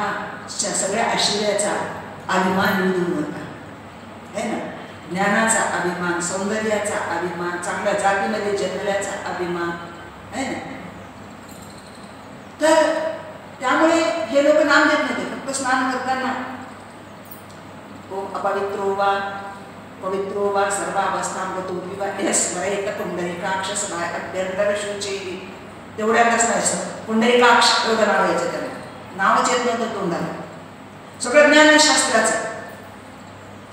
सगळ्या ऐश्वर्याचा अभिमान येऊ देऊ नका, है ना. ज्ञानाचा अभिमान, सौंदर्याचा अभिमान, चांगल्या जातीमध्ये जन्मल्याचा अभिमान आहे ना. तर त्यामुळे हे लोक नाम घेत नव्हते. फक्त स्नान करताना ओम अपवित्रो वा पवित्रो वा सर्वावस्थां गतो विवा स्मरेत पुंडरीकाक्ष सभाय अभ्यंतर शुची, तेवढ्यालाच नाही. पुंडरीकाक्ष एवढं नाव यायचं त्यांना. नावच येत नव्हतं तोंडाला. सगळं ज्ञान आहे शास्त्राचं,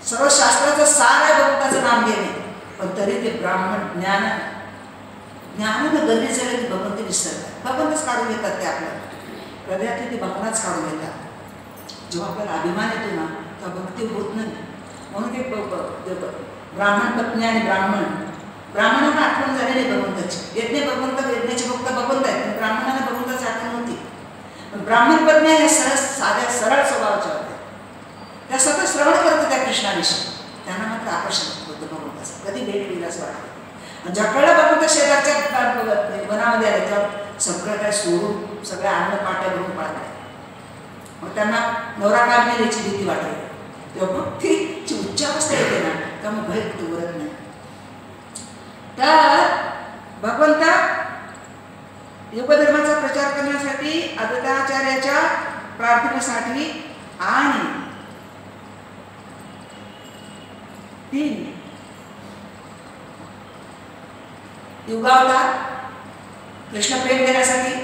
सर्व शास्त्राचं सार आहे भगवंताचं नाम घेणे. पण तरी ते ब्राह्मण ज्ञानानं गल्ली झालं की भगवंत विसरतात. भगवंतच काढून घेतात ते आपल्याला हृदयातली, ते भगवंतच काढून घेतात. जेव्हा आपल्याला अभिमान येतो ना तेव्हा भक्ती होत नाही. म्हणून ते ब्राह्मण पत्नी आणि ब्राह्मणांना आठवण झालेली भगवंताची. यज्ञ भगवंत, यज्ञाचे भक्त भगवंत आहेत, पण ब्राह्मणांना भगवंताची आठवण होती. पण ब्राह्मण पत्नी हे साध्या सरळ स्वभावाच्या होत्या. त्या सतत श्रवण करत होत्या कृष्णाविषयी. त्यांना मात्र आकर्षण होतं भगवंताचं. कधी भेट होईल असं वाटतं. ज्याकडे भगवंत शेजारच्या वनामध्ये आले तेव्हा सगळं काय सोडून सगळ्या अन्न पाट्या भरून पाळले. मग त्यांना नवरा काढणे याची भीती वाटली. तेव्हा भक्तीची उच्चावस्था येते ना, त्यामुळे भय उरत नाही. तर भगवंता योगधर्माचा प्रचार करण्यासाठी, अद्वैताचार्याच्या प्रार्थनेसाठी आणि 3 युगावतार कृष्ण प्रेम देण्यासाठी,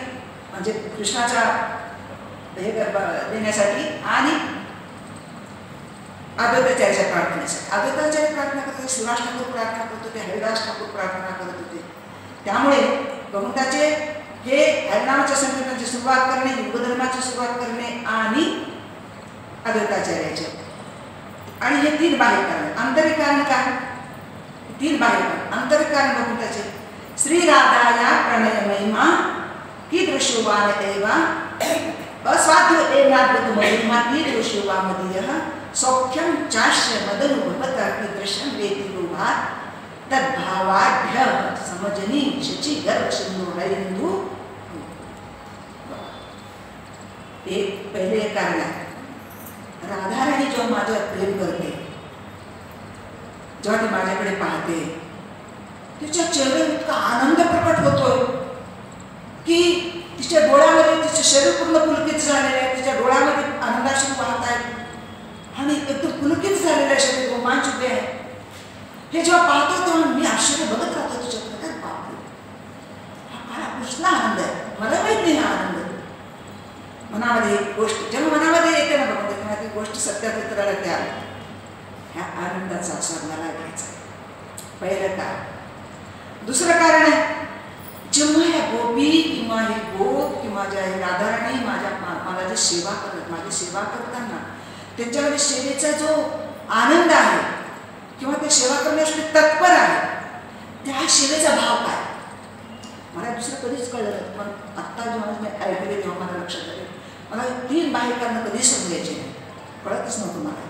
म्हणजे कृष्णाचा हे देण्यासाठी, आणि अद्वैताचार्याच्या प्रार्थनेसाठी. अद्वैताचार्य प्रार्थना करत होते, शिवास ठाकूर प्रार्थना करत होते, हरिदास ठाकूर प्रार्थना करत होते. त्यामुळे भगवंताचे हे हरिनामाच्या संकीर्तनाची सुरुवात करणे, युगधर्माची सुरुवात करणे आणि अद्वैताचार्याचे. आणि हे 3 बाह्य कारण. आंतरिक कारण काय? 3 बाह्य कारण. आंतरिक कारण भगवंताचे श्री राधाया प्रणय महिमा कीदृशोवान एवा अस्वाद्य एनाद्भुत महिमा कीदृशोवा मदीयः सौख्यम चाश्य मदनुभवत कीदृशं वेति लोभात् तद्भावाढ्य समजनी शची गर्भ सिंधु हरिंदु. एक पहिले कारण आहे. राधाराणी जेव्हा माझ्यावर प्रेम करते, जेव्हा ती माझ्याकडे पाहते, तिच्या चेहऱ्यावर इतका आनंद प्रकट होतोय की तिच्या डोळ्यामध्ये तिचे शरीर पूर्ण पुलकित झालेलं आहे. तिच्या डोळ्यामध्ये आनंदाश्रू वाहत आहेत आणि एकदम पुलकित झालेलं आहे शरीर, रोमांच उभे आहे. हे जेव्हा पाहतो तेव्हा मी आश्चर्य बघत राहतो तिच्याकडे. काय बापरे, हा काय कसला आनंद आहे, मला माहित नाही हा आनंद. मनामध्ये एक गोष्ट जेव्हा मनामध्ये येते ना बघा, तेव्हा ती गोष्ट सत्यात उतरायला तयार. ह्या आनंदाचा आस्वाद मला घ्यायचा. पहिलं काय? दुसरं कारण आहे, जेव्हा ह्या गोपी किंवा हे गोप किंवा ज्या राधाराणी मला जे सेवा करतात, माझी सेवा करताना त्यांच्यामध्ये सेवेचा जो आनंद आहे किंवा ते सेवा करण्यासाठी तत्पर आहे, त्या सेवेचा भाव काय मला दुसरं कधीच कळलं नाही. पण आत्ता जेव्हा मी ऐकले तेव्हा मला लक्षात आले, मला 3 बाहेरकांना कधीच समजायचे नाही, कळतच नव्हतं मला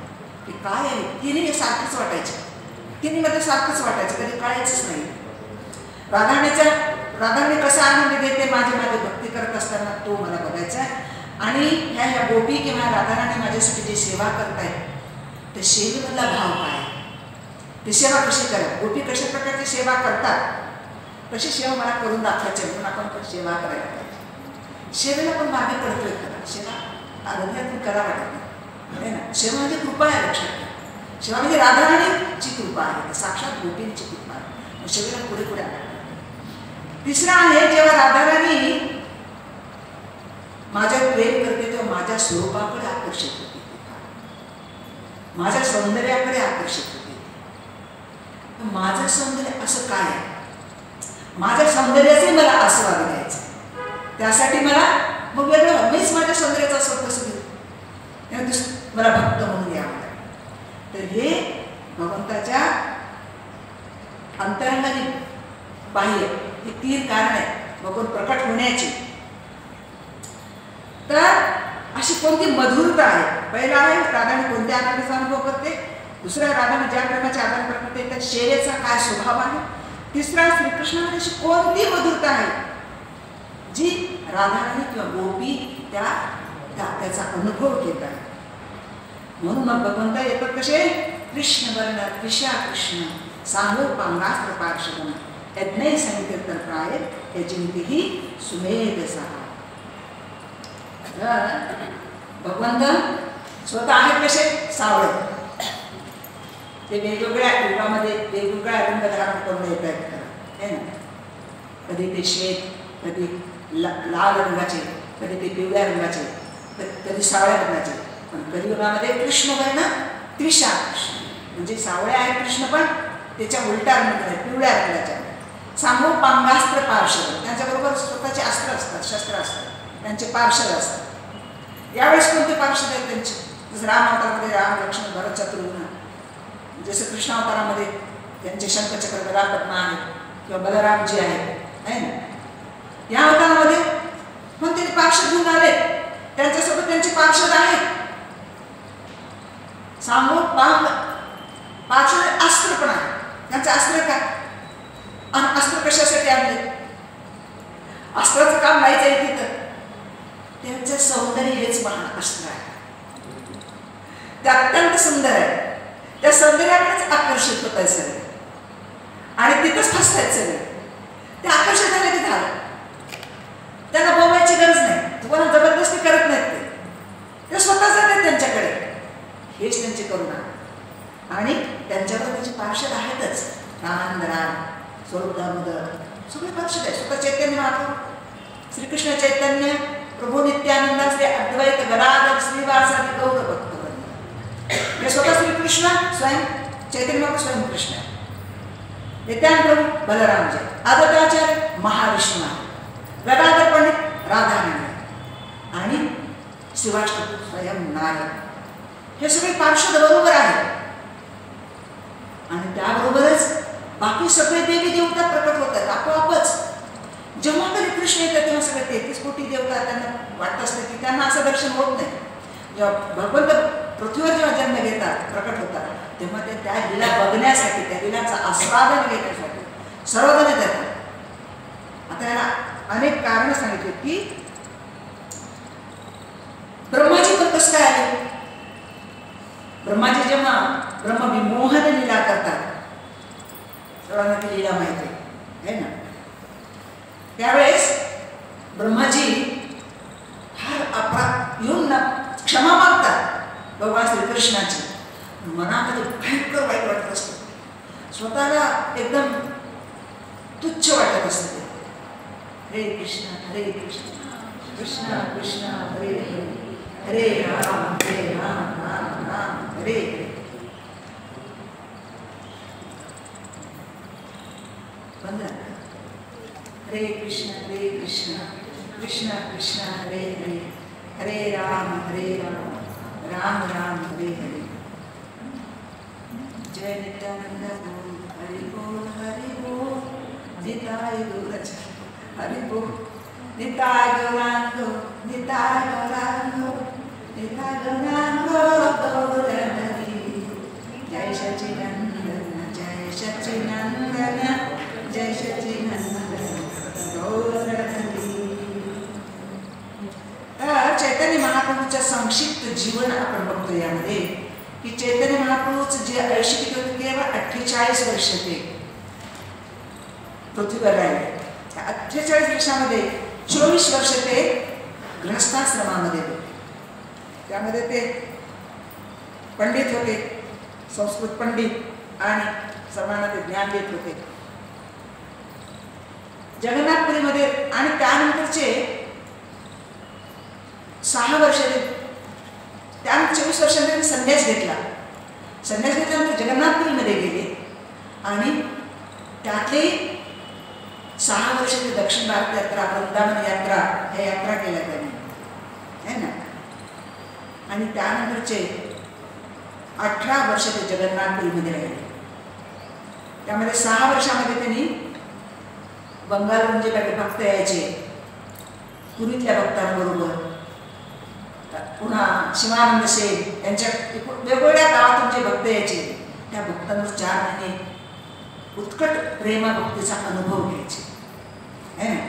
की काय आहे. तिने सारखंच वाटायचं, तिने मध्ये सारखंच वाटायचं, कधी कळायचंच नाही. राधाने कसा आनंद देते माझी भक्ती करत असताना तो मला बघायचा आहे. आणि ह्या गोपी किंवा राधाराणी माझ्यासाठी जे सेवा करतायत ते सेवेमधला भाव काय, ते सेवा कशी करत, गोपी कशा प्रकारची सेवा करतात, कशी सेवा मला करून दाखवायची, म्हणून आपण पण सेवा करायला पाहिजे. सेवेला पण मागे पडतोय खरा, सेवा हृदयातून करा वाटत नाही ना. सेवा म्हणजे कृपा आहे, लक्षात घ्या. सेवा म्हणजे राधाराणीची कृपा आहे, साक्षात गोपींची कृपा आहे. सेवेला पुढे पुढे आला. तिसरा आहे, जेव्हा राधाराणी माझ्यावर प्रेम करते तेव्हा माझ्या स्वरूपाकडे आकर्षित होते, माझ्या सौंदर्याकडे आकर्षित होते. माझं सौंदर्य असं काय आहे, माझ्या सौंदर्याचे मला आस्वाद घ्यायचा, त्यासाठी मला मग वेगळं मीच माझ्या सौंदर्याचा आस्वाद कसं घेऊ, मला भक्त म्हणून घ्यावं लागेल. तर हे भगवंताच्या अंतरंगाने बाह्य हे 3 कारण आहेत भगवंत प्रकट होण्याची. तर अशी कोणती मधुरता आहे. पहिला आहे राधाने कोणत्या आनंदाचा अनुभव करते, दुसरा राधाने ज्या प्रेमाचे आदान करते त्या शेरेचा काय स्वभाव आहे, तिसरा श्रीकृष्णामध्ये अशी कोणती मधुरता आहे जी राधाराणी किंवा गोपी त्याचा अनुभव घेतात. म्हणून मग भगवंत येतात कसे, कृष्ण वर्ण कृष्णा कृष्ण सांगो पांगास्त्र पार्श्वना यज्ञ संकीर्तन प्राय यजिंतीही सुमेधसा. भगवंत स्वतः आहेत कसे, सावळे. ते वेगवेगळ्या युगामध्ये वेगवेगळ्या रंग धारण करून येत आहेत खरं आहे ना. कधी ते श्वेत, कधी लाल रंगाचे, कधी ते पिवळ्या रंगाचे, कधी सावळ्या रंगाचे. पण कलियुगामध्ये कृष्ण वर्ण त्रिशा कृष्ण म्हणजे सावळे आहेत कृष्ण, पण त्याच्या उलटा रंगाचे पिवळ्या रंगाच्या. सांगो पांगास्त्र पार्श्वद, त्यांच्याबरोबर स्वतःचे अस्त्र असतात, शस्त्र असतात, त्यांचे पार्श्वद असतात. यावेळेस कोणते पार्श्वद आहेत त्यांचे, जसं राम अवतारामध्ये राम लक्ष्मण भरत शत्रुघ्न, जसं कृष्ण अवतारामध्ये त्यांचे शंखचक्र गदा पद्म आहेत किंवा बलरामजी आहेत आहे ना. या अवतारामध्ये पण ते पार्श्वद घेऊन आले, त्यांच्यासोबत त्यांचे पार्श्वद आहेत. सांगो पार्श्वद अस्त्र पण आहे, त्यांचं अस्त्र काय, आणि अस्त्र कशासाठी आणले, अस्त्राचं काम नाहीच आहे तिथं, त्यांचं सौंदर्य हेच महान अस्त्र आहे. ते अत्यंत सुंदर आहे, त्या सौंदर्याकडेच आकर्षित होत आहे सगळे आणि तिथंच फसतायत सगळे. ते आकर्षित झाले की झालं, त्यांना बोलायची गरज नाही, तुम्हाला जबरदस्ती करत नाहीत, ते स्वतः जातात त्यांच्याकडे, हेच त्यांची करुणा. आणि त्यांच्यावर त्याचे पार्श्वद आहेतच, राम स्वरूप दामोदर सगळे पार्श्वद आहेत. स्वतः चैतन्य महाप्रभू, श्रीकृष्ण चैतन्य प्रभू नित्यानंद, श्री अद्वैत गदाधर श्रीवासादि गौर भक्तवृंद, हे स्वतः श्रीकृष्ण स्वयं चैतन्य महाप्रभू स्वयं कृष्ण, नित्यानंद प्रभू बलरामजी, आदताचार्य महाविष्णू, गदाधर पंडित राधाराणी आणि श्रीवास स्वयं नारायण, हे सगळे पार्श्वद बरोबर आहेत. आणि त्याबरोबरच बाकी सगळे देवी देवता प्रकट होतात आपोआपच. जेव्हा कधी कृष्ण येतात तेव्हा सगळे 33 कोटी देवता त्यांना वाटत असतं की त्यांना असं दर्शन होत नाही. जेव्हा भगवंत पृथ्वीवर जेव्हा जन्म घेतात, प्रकट होतात, तेव्हा ते त्या लीला बघण्यासाठी, त्या लीलांचा आस्वादन घेण्यासाठी सर्वजण येतात. आता याला अनेक कारणं सांगितली की ब्रह्माजी पण कसं काय आले. ब्रह्माजी जेव्हा ब्रह्मविमोहन लीला करतात, सर्वांना ती लीला माहिती आहे ना, त्यावेळेस ब्रह्माजी फार अपराध येऊन क्षमा मागतात भगवान श्रीकृष्णाची. मनामध्ये भयंकर वाईट वाटत असतं, स्वतःला एकदम तुच्छ वाटत असतं. हरे कृष्ण कृष्ण कृष्ण हरे हरे, हरे राम राम राम हरे हरे. बंद हरे कृष्ण कृष्ण कृष्ण हरे हरे, हरे राम राम राम हरे हरे। जय नित्यानंद बोल हरि बोल निताय गौर हरि बोल निताय गौरांग निताय गौरांग निताय गौरांग गौर हरि। जय सच्चिदानंद जय सच्चिदानंद जय सच्चिदानंद गौर हरि। तर चैतन्य महाप्रभूचं संक्षिप्त जीवन आपण बघतो यामध्ये की चैतन्य महाप्रभूचं जे आयुष्य किती होतं, केवळ 48 वर्ष ते पृथ्वीवर राहिले. 48 वर्षामध्ये 24 वर्ष ते गृहस्थाश्रमामध्ये होते. त्यामध्ये ते पंडित होते, संस्कृत पंडित आणि सर्वांना ते ज्ञान देत होते जगन्नाथपुरीमध्ये. आणि त्यानंतरचे 6 वर्ष त्यानंतर 24 वर्षांनी संन्यास घेतला. संन्यास घेतल्यानंतर जगन्नाथपुरीमध्ये गेले आणि त्यातले 6 वर्ष ते दक्षिण भारत यात्रा, वृंदावन यात्रा ह्या यात्रा केल्या त्यांनी, है ना. आणि त्यानंतरचे 18 वर्ष ते जगन्नाथपुरीमध्ये राहिले. त्यामध्ये 6 वर्षामध्ये त्यांनी बंगालहून जे काही भक्त यायचे पुरीतल्या भक्तांबरोबर, पुन्हा शिवानंद सेन यांच्या वेगवेगळ्या गावातून जे भक्त यायचे त्या भक्तांवर 4 महिने उत्कट प्रेमभक्तीचा अनुभव घ्यायचे, है ना.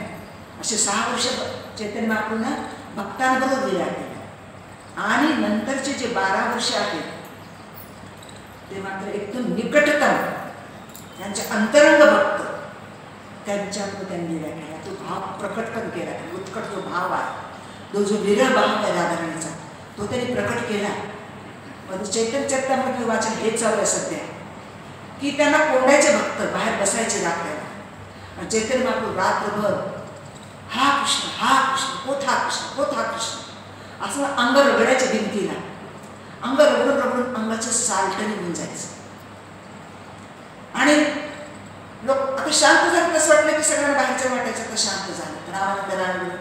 असे 6 वर्ष चैतन्य महाप्रभूंना भक्तांबरोबर दिल्या गेल्या. आणि नंतरचे जे 12 वर्ष आहेत ते मात्र एकदम निकटतम त्यांचे अंतरंग भक्त त्यांच्याकडे त्यांनी दिल्या गेला. तो भाव प्रकट पण केला. उत्कट जो भाव आहे, तो जो विरह भाव आहे राधाराणीचा, तो त्यांनी प्रकट केला. पण चैतन्य चरितामृत वाचन हेच चालू आहे सध्या की त्यांना कोंडायचे भक्त बाहेर बसायचे रात्रीला. चैतन्य महाप्रभू रात्रभर हा कृष्ण कोथा कृष्ण असं अंग रगडायच्या भिंतीला. अंग रगडून अंगाचं साल्ट निघून जायचं. आणि लोक आता शांत झालं. कसं वाटलं की सगळ्यांना बाहेरचं वाटायचं तर शांत झालं. रामानंद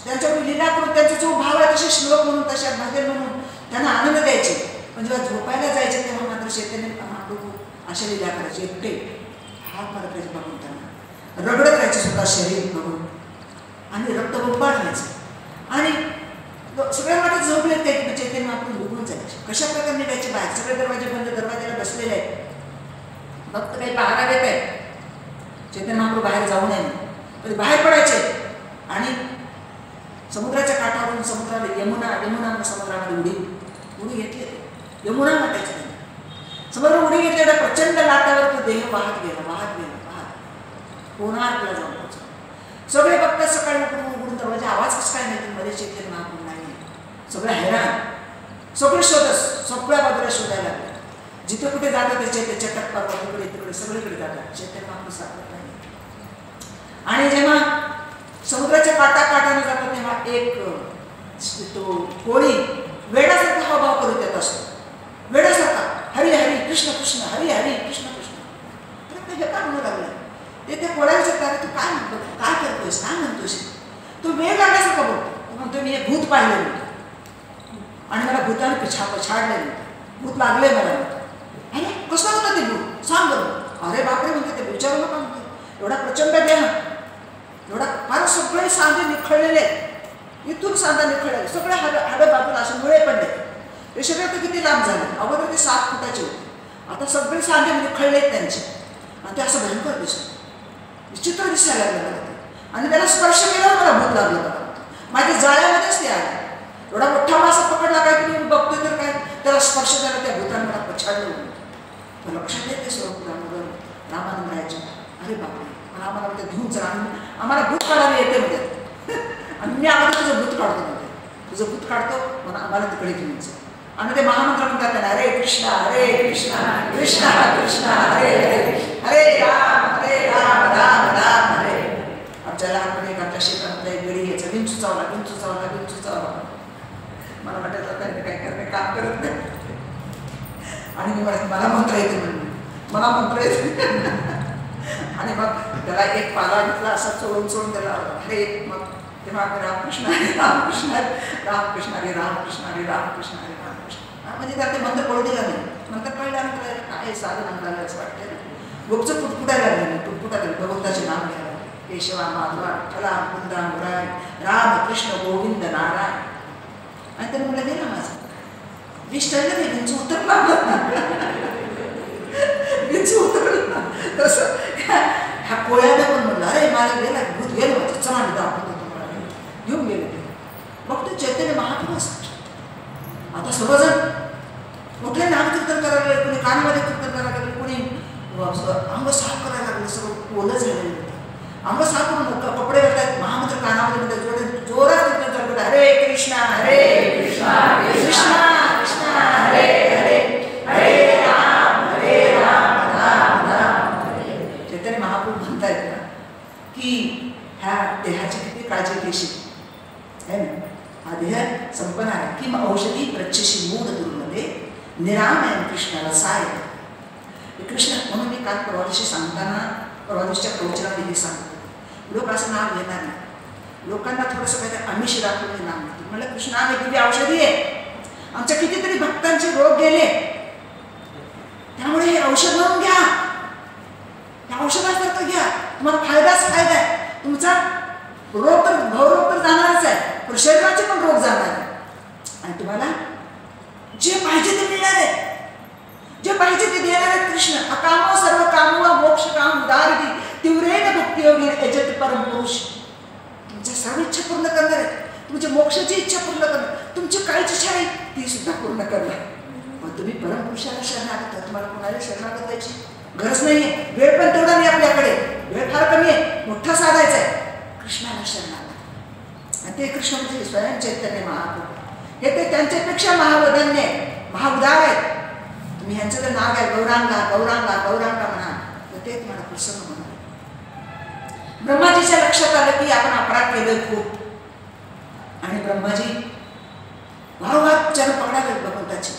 त्यांच्यावर लीला करून त्यांचा जो भाव आहे तसे श्लोक म्हणून, तशा भजन म्हणून त्यांना आनंद द्यायचे. पण जेव्हा झोपायला जायचे तेव्हा मात्र चैतन्य महाप्रभू अशा लीला करायचे. एकटे हात मारत राहायचे बघून, त्यांना रगडत राहायचे स्वतः शरीर बघून आणि रक्तबंबाळ व्हायचं. आणि सगळ्यांमध्ये झोपले ते चैतन्य महाप्रभू निघून जायचे. कशा प्रकारे निघायचे बाहेर? सगळे दरवाजे बंद, दरवाजाला बसलेले आहेत. भक्त काही पहारा देत आहेत. चैतन्य महाप्रभू बाहेर जाऊ नये तरी बाहेर पडायचे आणि समुद्राच्या काठावरून समुद्राला यमुना समुद्रामध्ये उडी घेतली. यमुना वाटायची त्यांनी. समुद्र उडी घेतलेल्या प्रचंड लाटावर तो देह वाहत गेला. कोणार्कला जाऊन पोहोचला. सगळे भक्त सकाळी उघडून दरवाजा आवाज कसं काय नाही, मध्ये चैतन्य महाप्रभू नाही. सगळे हैराण, सगळे शोधत सगळ्या बाजूला शोधायला लागले. जिथे कुठे जातात त्याच्या चटकपार तिकडे सगळीकडे जातात. चैतन्य महाप्रभू सापडत नाही. आणि जेव्हा समुद्राच्या काठाने जातात तेव्हा एक तो कोळी वेडासारखा हावभाव करून देत असतो. वेडासारखा हरी हरी कृष्ण कृष्ण हरी हरी कृष्ण कृष्ण. हे काय म्हणू लागलं ते त्या कोळ्या विचारतात, तू काय म्हणतो, काय करतोयस, काय म्हणतोस? तो वेळ लागण्यासारखा बोलतो. म्हणतो मी एक भूत पाहिलं आणि मला भूताने छाडलं, भूत लागले मला. अरे कसं होतं ते भूत, सांग बरोबर. अरे बापरे म्हणते, ते विचारू नका म्हणते. एवढा प्रचंड देह, एवढा फार सगळे सांधे निखळलेले, इथून सांधा निखळलेले, सगळे हाडं बाजूला असे मुळे पडले. ते सगळे तर किती लांब झाले. अगोदर ते 7 फुटाचे होते, आता सगळे सांधे निखळलेत त्यांचे. आणि ते असं भयंकर दिसतं, विचित्र दिसायला लागलं मला ते. आणि त्याला स्पर्श केल्यावर मला भूत लागलं बघा. माझ्या जाळ्यामध्येच ते आले. एवढा मोठा मासा पकडला, काहीतरी बघतोय तर काय, त्याला स्पर्श झाला, त्या भूताने मला पछाडलं. लक्षात येते स्वरूप रामानंद राहायचे. अरे बापरे, आम्हाला ते घेऊन चला, आम्हाला भूत काढायला येते म्हणजे. आणि मी आम्हाला तुझं भूत काढतो म्हणजे, तुझं भूत काढतो म्हणून आम्हाला तिकडे घेऊन चल. आणि ते महामंत्र म्हणतात, हरे कृष्णा कृष्णा कृष्णा हरे हरे, हरे राम राम राम हरे. आमच्या लहानपणी आमच्या शेतामध्ये गडी घ्यायचा, विंचू चावला. मला वाटत काय करणे काम करत नाही. आणि मी म्हणत मला मंत्र येते म्हणून, मला मंत्र येते. आणि मग त्याला एक पाला घेतला असा चोळून त्याला अरे मग तेव्हा रामकृष्ण हरे रामकृष्ण हरे रामकृष्ण हरे रामकृष्ण हरे रामकृष्ण हरे रामकृष्ण म्हणजे त्याला ते मंत्र पळू दिला नाही. नंतर कळल्यानंतर काय साधन लागलं असं वाटतं ना. गुपचं पुटपुटायला लागलं, पुटपुटायला भगवंताचे नाव घ्यायला केशवा माधवा विठ्ठला मुकुंदा मुरारी राम कृष्ण गोविंद नारायण. आणि त्याने म्हणलं गेला माझं विष ठरलं नाही, विंचू उतरला विंचू उतरला. तसं ह्या कोळ्याला पण म्हणलं अरे मला गेला भूत गेलं माझं चला मी दाखवतो तुम्हाला घेऊन गेले. मग ते चैतन्य महाप्रभू असतात. आता सर्वजण मोठे नाम कीर्तन करायला लागले, कोणी कानामध्ये कीर्तन करायला लागले, कोणी अंग साफ करायला लागले. सगळं ओलं झालेलं होतं. अंग साफ करून कपडे घालतात, महामंत्र कानामध्ये जोरात कीर्तन चालू करतात हरे कृष्णा कृष्णा कृष्णा हरे हरे हरे राम राम राम. चैतन्य महाप्रभू म्हणतायत ना की ह्या देहाची किती काळजी घेशील है ना. हा देह संपन्न आहे की औषधी प्रच्छशी मूढ दुर्मध्ये निरामयन कृष्ण रसाय. कृष्ण म्हणून मी काल परवा दिवशी सांगताना परवा दिवशीच्या प्रवचनामध्ये हे सांगतो लोक असं नाव घेणार नाही. लोकांना थोडंसं काहीतरी आमिष दाखवून हे नाव घेतील. म्हणलं कृष्ण आम्ही दिव्य औषधी आहे. आमच्या कितीतरी भक्तांचे रोग गेले त्यामुळे हे औषध म्हणून घ्या. या औषधासारखं घ्या, तुम्हाला फायदाच फायदा आहे. तुमचा रोग तर भवरोग तर जाणारच आहे, पण शरीराचे पण रोग जाणार आहे. आणि तुम्हाला जे पाहिजे ते मिळणार आहे, जे पाहिजे ते देणार आहेत कृष्ण. अकामो सर्व कामो मोक्ष काम दारदी तीव्रेन भक्ती योगी यजत परम पुरुष. तुमच्या सर्व इच्छा पूर्ण करणार आहेत, तुमच्या मोक्षाची इच्छा पूर्ण करणार, तुमची काहीच इच्छा आहे ती सुद्धा पूर्ण करणार. मग तुम्ही परमपुरुषाला शरणागत, तुम्हाला कोणाला शरणागत व्हायची गरज नाहीये. वेळ पण तेवढा नाही आपल्याकडे, वेळ फार कमी आहे. मोठा साधायचा आहे कृष्णाला शरणागत. आणि ते कृष्ण म्हणजे स्वयं चैतन्य महाप्रभू. हे ते त्यांच्यापेक्षा महावदन्य महाउदार आहेत. तुम्ही ह्यांचं जर नाव घ्या गौरांगा गौरांगा गौरांगा म्हणा तर ते तुम्हाला प्रसन्न होणार. ब्रह्माजीच्या लक्षात आलं की आपण अपराध केलोय खूप. आणि ब्रह्माजी वारंवार चरण पकडावे भगवंताची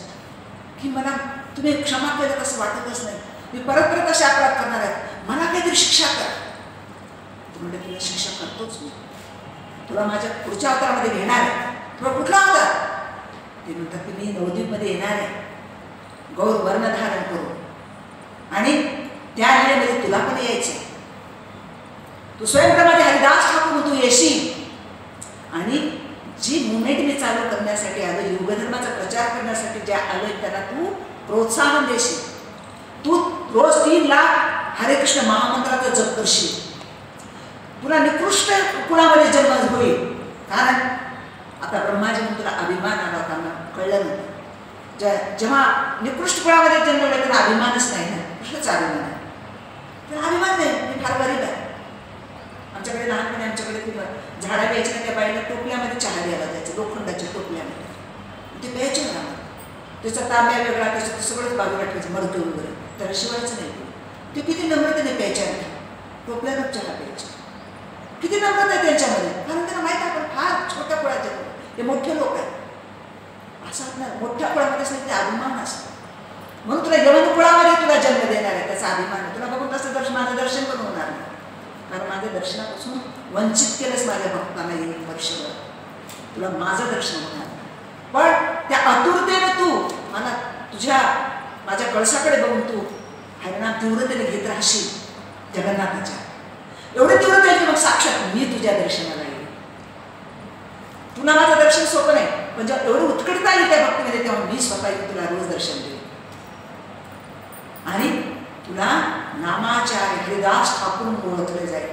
की मला तुम्ही क्षमा केलं कसं वाटतच नाही, मी परत परत असे अपराध करणार आहे, मला काहीतरी शिक्षा करा. तू म्हणजे तुला शिक्षा करतोच मी, तुला माझ्या पुढच्या अवतारामध्ये घेणार आहे. तुला कुठला अवतार? ते म्हणतात की मी नवद्वीपमध्ये येणार आहे गौर वर्ण धारण करू आणि त्या लीलेमध्ये तुला पण यायचं. तू स्वयंप्रमाणे हरिदास ठाकूर तू येशील आणि जी मुवमेंट मी चालू करण्यासाठी आलो, युगधर्माचा प्रचार करण्यासाठी ज्या आलोय त्यांना तू प्रोत्साहन देशील. तू रोज 3 लाख हरे कृष्ण महामंत्राचा जप करशील. तुला निकृष्ट कुळामध्ये जन्म होईल. कारण आता ब्रह्माजी म्हणून तुला अभिमान आला होता, कळलं नव्हतं. जेव्हा निकृष्ट कुळामध्ये जन्मले त्याला अभिमानच नाही ना, कृष्णचा अभिमान आहे. त्याला अभिमान नाही, मी फार गरीब आहे. आमच्याकडे लहानपणी आमच्याकडे ती झाडा प्यायची ना, त्या बाईला टोपल्यामध्ये चहा द्यायला जायचं, लोखंडाच्या टोपल्यामध्ये. ते प्यायचे ना, त्याचा तांब्या वेगळा, त्याचं सगळंच बाजूला ठेवायचं, मडके वगैरे त्याला शिवायचं नाही. ते किती नम्रतेने प्यायच्या नाही, टोपल्यानं चहा प्यायचे. किती नम्रता आहे त्यांच्यामध्ये, कारण त्यांना माहीत आहे आपण फार छोट्या कुळाचे, ते मोठे लोक आहेत. असं आपल्या मोठ्या कुळामध्येच नाही, ते अभिमान असतो. म्हणून तुला यवन कुळामध्ये तुला जन्म देणार आहे, त्याचा अभिमान आहे. तुला बघून तसं माझं दर्शन पण होणार नाही, कारण माझ्या दर्शनापासून वंचित केलंच माझ्या भक्तांना येईल वर्षभर. तुला माझं दर्शन होणार. पण त्या आतुरतेनं तू मला माझ्या कळसाकडे बघून तू हरिनाम तीव्रतेने घेत राहशील जगन्नाथाच्या. एवढे तीव्रता आहे की मग साक्षात मी तुझ्या दर्शनाला येईल. तुला माझं दर्शन सोपं नाही, पण जेव्हा एवढं उत्कटता येईल त्या भक्तीमध्ये तेव्हा मी स्वतः येऊन तुला रोज दर्शन देईल. आणि तुला नामाचार्य हरिदास ठाकूर ओळखले जाईल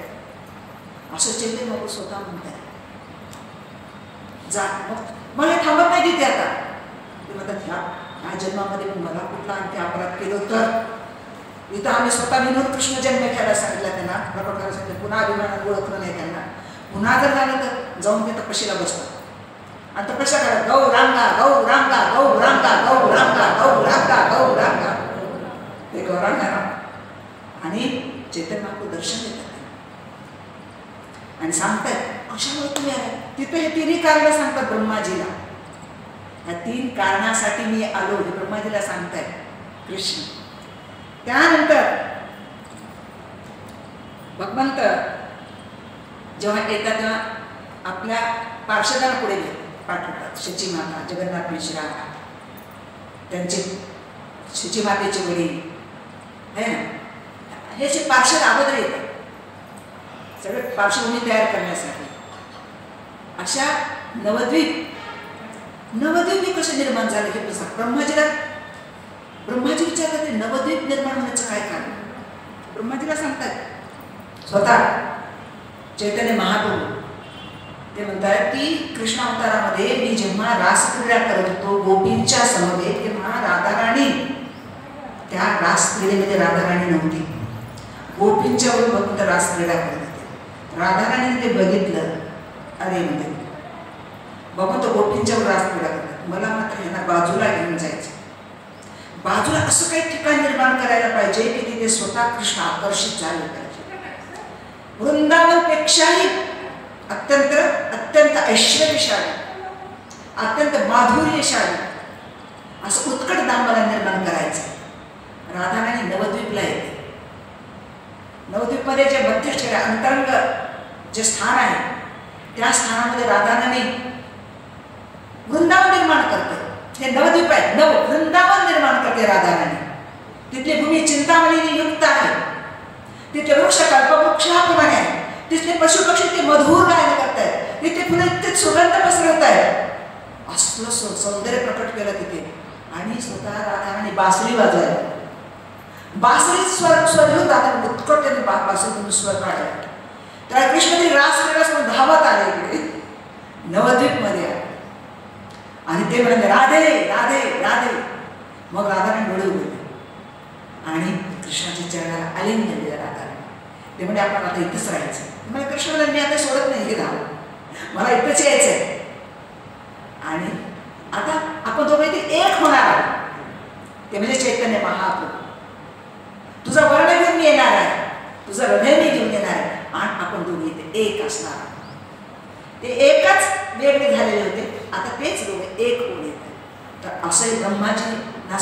असं चैतन्य बाबू स्वतः म्हणतात. जा मग हे थांबत नाही तिथे. आता ते म्हणतात ह्या जन्मामध्ये मला कुठला आणखी अपराध केलं तर इथं आम्ही स्वतः विनोद कृष्ण जन्म घ्यायला सांगितला त्यांना, प्रकटाला सांगितलं. पुन्हा अभिमानात ओळखलं नाही त्यांना. पुन्हा जर झालं तर जाऊन ते तपशीला बसतात आणि तपस्या करा गौरांगा गौरांगा गौरांगा गौरांगा गौरांगा गौरांगा. ते गौरांगा आणि चैतन्य महाप्रभू दर्शन देतात आणि सांगतात कशामुळे तुम्ही आले. तिथे हे 3 कारण सांगतात ब्रह्माजीला. या 3 कारणासाठी मी आलो हे ब्रह्माजीला सांगतायत कृष्ण. त्यानंतर भगवंत जेव्हा येतात तेव्हा आपल्या पार्षदांना पुढे पाठवतात. शची माता, जगन्नाथ मिश्रा, त्यांचे शची मातेचे वडील आहे ना, हे जे पार्षद अगोदर येतात सगळे पार्श्वभूमी तयार करण्यासाठी. अशा नवद्वीप हे कसे निर्माण झाले हे ब्रह्माजी विचारतात ते नवद्वीप निर्माण होण्याचं काय कारण. ब्रह्माजीला सांगतात स्वतः चैतन्य महाप्रभू, ते म्हणतात की कृष्ण अवतारामध्ये मी जेव्हा रासक्रीडा करत होतो गोपींच्या समवेत, तेव्हा राधाराणी, त्या रासक्रीडेमध्ये राधाराणी नव्हती. गोपींच्या वरून भगवंत रासक्रीडा करत होते. राधाराणीने ते बघितलं. अरे म्हणते भगवंत गोपींच्या वर रासक्रीडा करतात, मला मात्र यांना बाजूला घेऊन जायचं. बाजूला असं काही ठिकाण निर्माण करायला पाहिजे की तिथे स्वतः कृष्ण आकर्षित झाले पाहिजे. वृंदावनपेक्षाही अत्यंत ऐश्वर्यशाली, अत्यंत माधुर्यशाली असं उत्कट धाम मला निर्माण करायचं. राधाराणी नवद्वीपला येते. नवद्वीपमध्ये जे मध्यस्थ अंतरंग जे स्थान आहे त्या स्थानामध्ये राधाराणी वृंदावन निर्माण करते. हे नवद्वीप आहे, वृंदावन निर्माण करते राधाराणी. तिथली भूमी चिंतामणीने युक्त आहे. तिथे वृक्ष कल्पवृक्षाप्रमाणे आहे. तिथले पशुपक्षी ते मधुर गायन करतायत. तिथे फुलं इतके सुगंध पसरवत आहेत. असलं सौंदर्य प्रकट केलं तिथे. आणि स्वतः राधाराणी बासरी वाजवायला, बासरी स्वर घेऊन राधा उत्कट त्यांनी बासरीतून स्वर काढला. त्या कृष्ण रास धावत आले इकडे नवद्वीपमध्ये आणि ते म्हणाले राधे राधे राधे. मग राधाराणी डोळे उघडले आणि कृष्णाच्या चरणाला आलिंगन दिलं राधाराणी. ते म्हणजे आपण आता इथंच राहायचं. मला कृष्ण म्हणाले मी आता सोडत नाही हे धाव, मला इथंच यायचंय. आणि आता आपण दोघे इथे एक होणार आहोत. ते म्हणजे चैतन्य महाप्रभू. तुझा वर्ण घेऊन मी येणार आहे, तुझं हृदय मी घेऊन येणार आहे आणि आपण दोघे इथे एक असणार आहोत. ते एकच वेगळे झालेले होते, आता तेच दोघे एक होऊन येत आहेत. तर असंही ब्रह्माजींना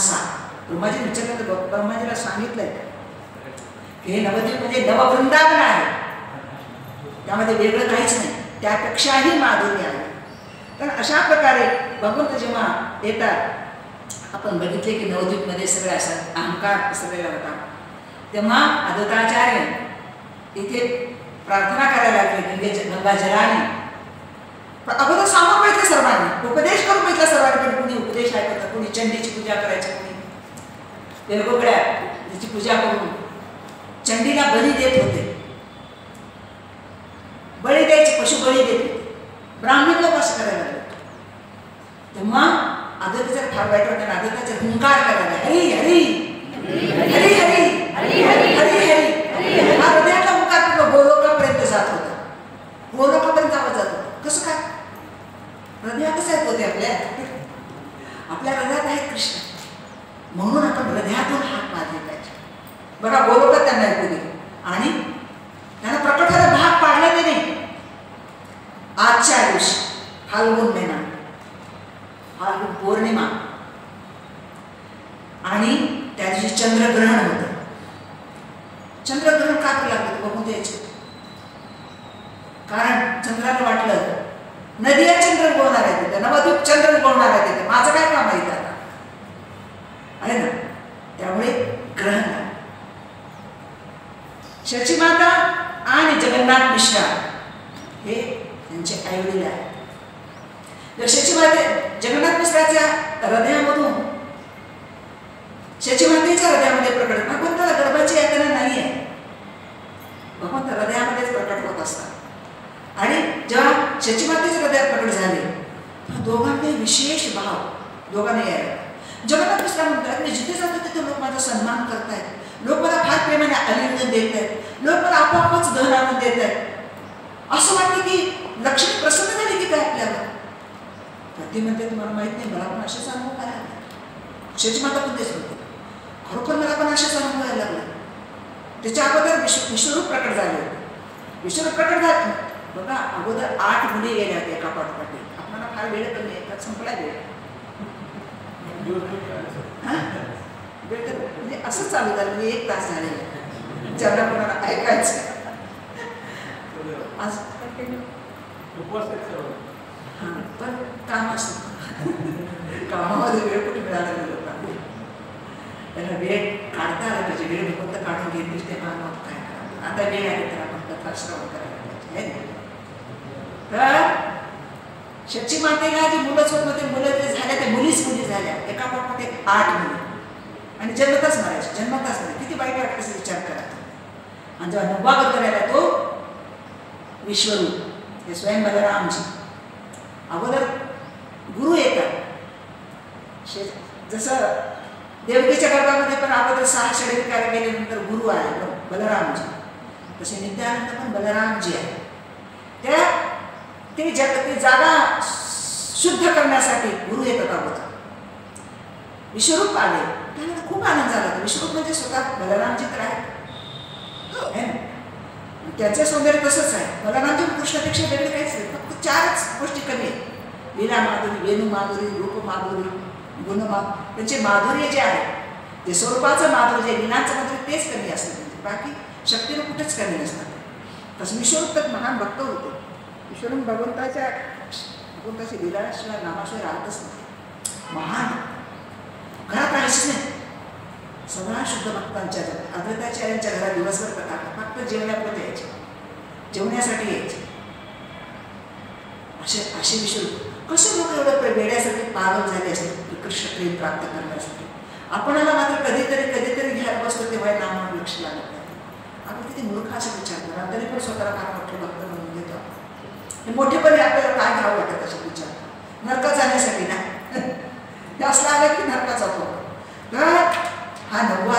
ब्रह्माजी विचारलं तर ब्रह्माजीला सांगितलंय की हे नवद्वीप म्हणजे नववृंदावन आहे, त्यामध्ये वेगळं काहीच नाही, त्यापेक्षाही माधुर्य आहे. तर अशा प्रकारे भगवंत जेव्हा येतात, आपण बघितले की नवद्वीपमध्ये सगळं असं अहंकार पसरलेला होता. तेव्हा अद्वैताचार्य इथे प्रार्थना करायला लागले गंगा जलाने. अगोदर सांगून बघितलं सर्वांनी, उपदेश करून बघितलं सर्वांनी, पण कुणी उपदेश ऐकत, कुणी चंडीची पूजा करायची, कुणी वेगवेगळ्या त्याची पूजा करून चंडीला बळी देत होते. बळी द्यायचे, पशु बळी देत होते. ब्राह्मण लोक असं करायला लागले. तेव्हा अद्वैताचार्य फार वाईट वाटतं. अद्वैताचार्य हुंकार करायला हरी हरी हरी हरी हरी हरी हरी. हा हृदयातला हुंकार पूर्ण गोलोकापर्यंत जात होता. गोलोकापर्यंत आवाज जात होता. कसं काय? हृदयात कसं येत होते आपल्या हृदयात आहे कृष्ण, म्हणून आपण हृदयातून हात मारले पाहिजे. बघा गोलोकात त्यांना ऐकू दे आणि त्यांना प्रकटाला भाग पाडला त्याने. आजच्या दिवशी फाल्गुन महिना, फाल्गुन पौर्णिमा आणि त्या दिवशी चंद्रग्रहण होतं. चंद्रग्रहण का लागलं बघून द्यायचे, कारण चंद्राला वाटलं नदिया चंद्र उगवणार आहे तिथे, नवद्वीप चंद्र उगवणार आहे तिथे, माझं काय काम आहे आता आहे ना. त्यामुळे ग्रहण झालं. शची माता आणि जगन्नाथ मिश्रा हे त्यांचे आईवडील आहेत. शची माते जगन्नाथ मिश्राच्या हृदयामधून, शची मातेच्या हृदयामध्ये प्रकट, भगवंताला गर्भाची यातना नाही आहे, भगवंत हृदयामध्येच प्रकट होत असतात. आणि जेव्हा शची मातेच्या हृदयात प्रकट झाले तेव्हा दोघांनी विशेष भाव दोघांनी यायला. जगन्नाथ मिश्रा म्हणतात मी जिथे जातो तिथे लोक माझा सन्मान करतायत, लोक मला फार प्रेमाने आलिंगन देत आहेत, लोक मला आपोआपच धन आणून देत आहेत. असं वाटतं की लक्ष्मी प्रसन्न झाली की काय आपल्यावर. ते म्हणते तुम्हाला माहित नाही, मला पण असेच अनुभव करायला लागले. शची माता पण तेच होते, खरोखर मला पण असेच अनुभव यायला लागले. त्याच्या अगोदर विश्वरूप प्रकट झाले होते. विश्वरूप प्रकट झाले बघा, अगोदर 8 मुली गेल्या होत्या एका पाठोपाठी. आपल्याला फार वेळ कमी आहे, संपला वेळ. म्हणजे असं चालू झालं, म्हणजे 1 तास झालेला, ज्यांना कोणाला ऐकायचं आज हां, पण काम असतं कामामध्ये वेळ कुठे मिळाला नाही लोकांना. त्यांना वेळ काढता आला पाहिजे. वेळ फक्त काढून घेतलीच तेव्हा मग काय करा. आता वेळ आहे तर आपण कथा श्रवण करायला पाहिजे. तर शची मातेला जी मुलंच होत नव्हते, मुलं जे झाल्या त्या मुलीच मुली झाल्या. एका पोटामध्ये 8 मुली आणि जन्मताच मरायचे, जन्मताच मरायचे. किती वाईट वाटत असेल विचार करा. आणि जेव्हा 9वा अवतार आला तो विश्वरूप, हे स्वयं बलरामजी. अगोदर गुरु येतात. जसं देवकीच्या गर्भामध्ये पण अगोदर 6 षडविकार कार्य केल्यानंतर गुरु आहे बलरामजी, तसे नित्यानंद पण बलरामजी आहे. ते जागा शुद्ध करण्यासाठी गुरु येतात अगोदर. विश्वरूप आले, त्याला खूप आनंद झाला. विश्वरूप म्हणजे स्वतः बलरामजी तर आहे. त्याचं सौंदर्य तसंच आहे. बलरामजी कृष्णापेक्षा वेगळे काहीच नाही. फक्त 4च गोष्टी कमी आहेत. लीला माधुरी, वेणू माधुरी, रूप माधुरी, गुण माधुरी. त्यांचे माधुर्य जे आहे ते स्वरूपाचं माधुर्य, जे लीलांचं माधुर्य तेच कमी असतं. बाकी शक्तीनं कुठेच कमी नसतात. तसं विश्वरूप तर महान भक्त होते. विश्वरूप भगवंताची लीलाशिवाय नामाशिवाय राहतच नाही. महान घरात राहायचीच नाही. सगळ्या शुद्ध भक्तांच्या अद्वैताचार्यांच्या घरात दिवसभर कथा फक्त जेवण्यापुरते यायचे, जेवण्यासाठी यायचे. असे विश्वरूप. कसे लोक एवढं वेड्यासाठी पागल झाले असते कृष्ण प्रेम प्राप्त करण्यासाठी. आपणाला मात्र कधीतरी घ्यायला बसतो तेव्हा नामावर लक्ष लागत नाही. आपण किती मूर्ख असं विचार करा. तरी पण स्वतःला फार मोठे भक्त म्हणून घेतो. मोठेपणी आपल्याला काय घ्यावं वाटत असे विचार. नरकात जाण्यासाठी ना असला आलं की नरकात जातो. तर हा 9वा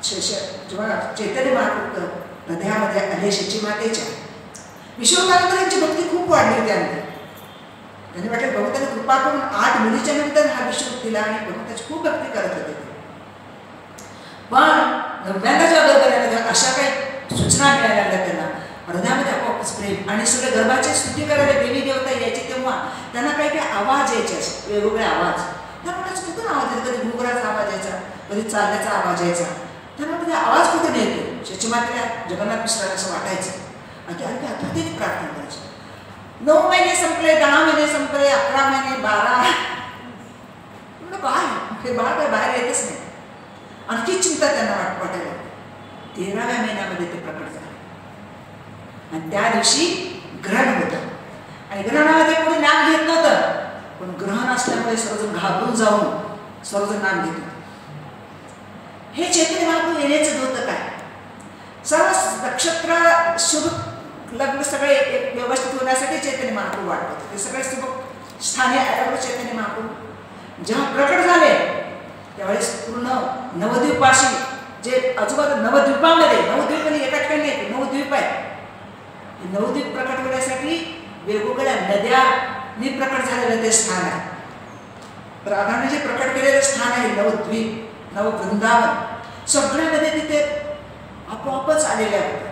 जेव्हा चैतन्य महाप्रभू हृदयामध्ये आले शची मातेच्या, विश्वरूपानंतर यांची भक्ती खूप वाढली होती. त्यांनी वाटलं भगवंताने कृपा करून 8 मुलीच्या नंतर हा विश्वरूप दिला आणि भगवंताची खूप भक्ती करत होते. पण 9व्यांदा जेव्हा गर्भाला अशा काही सूचना मिळायला लागल्या त्यांना, हृदयामध्ये आपोआपच प्रेम आणि सगळे गर्भाची स्तुती करायला देवी देवता यायची. तेव्हा त्यांना काही आवाज यायचे असे वेगवेगळे आवाज. त्यांना म्हणायचं कुठून आवाज येतो. कधी घुगराचा आवाज यायचा, कधी चालण्याचा आवाज यायचा. त्यांना म्हणजे आवाज कुठून येतो. शची मातेला जगन्नाथ मिश्राला असं वाटायचं. आणि ते अगदी आतुरतेने प्रार्थना करायची. 9 महिने संपले, 10 महिने संपले, 11 महिने, 12. काय हे बाळ काय बाहेर येतच नाही. आणखी चिंता त्यांना वाटायला. 13व्या महिन्यामध्ये ते प्रकट झाले. आणि त्या दिवशी ग्रहण होतं. आणि ग्रहणामध्ये कोणी नाम घेत नव्हतं. पण ग्रहण असल्यामुळे सर्वजण घाबरून जाऊन सर्वजण नाम घेत होते. हे चैतन्य महाप्रभू येण्याचं होतं काय. सर्व नक्षत्र शुभ लग्न सगळे व्यवस्थित होण्यासाठी चैतन्य महाप्रभू वाट होते. ते सगळे शुभ स्थाने आल्यावर चैतन्य महाप्रभू जेव्हा प्रकट झाले त्यावेळेस पूर्ण नवद्वीपवासी जे आजूबाजू नवद्वीपामध्ये, नवद्वीप आणि एका ठिकाणी नाही, नवद्वीप आहे. नवद्वीप प्रकट होण्यासाठी वेगवेगळ्या नद्यांनी प्रकट झालेलं ते स्थान आहे. राधाने जे प्रकट केलेलं स्थान आहे नवद्वीप, नववृंदावन, सगळ्या नद्या तिथे आपोआपच आलेल्या होत्या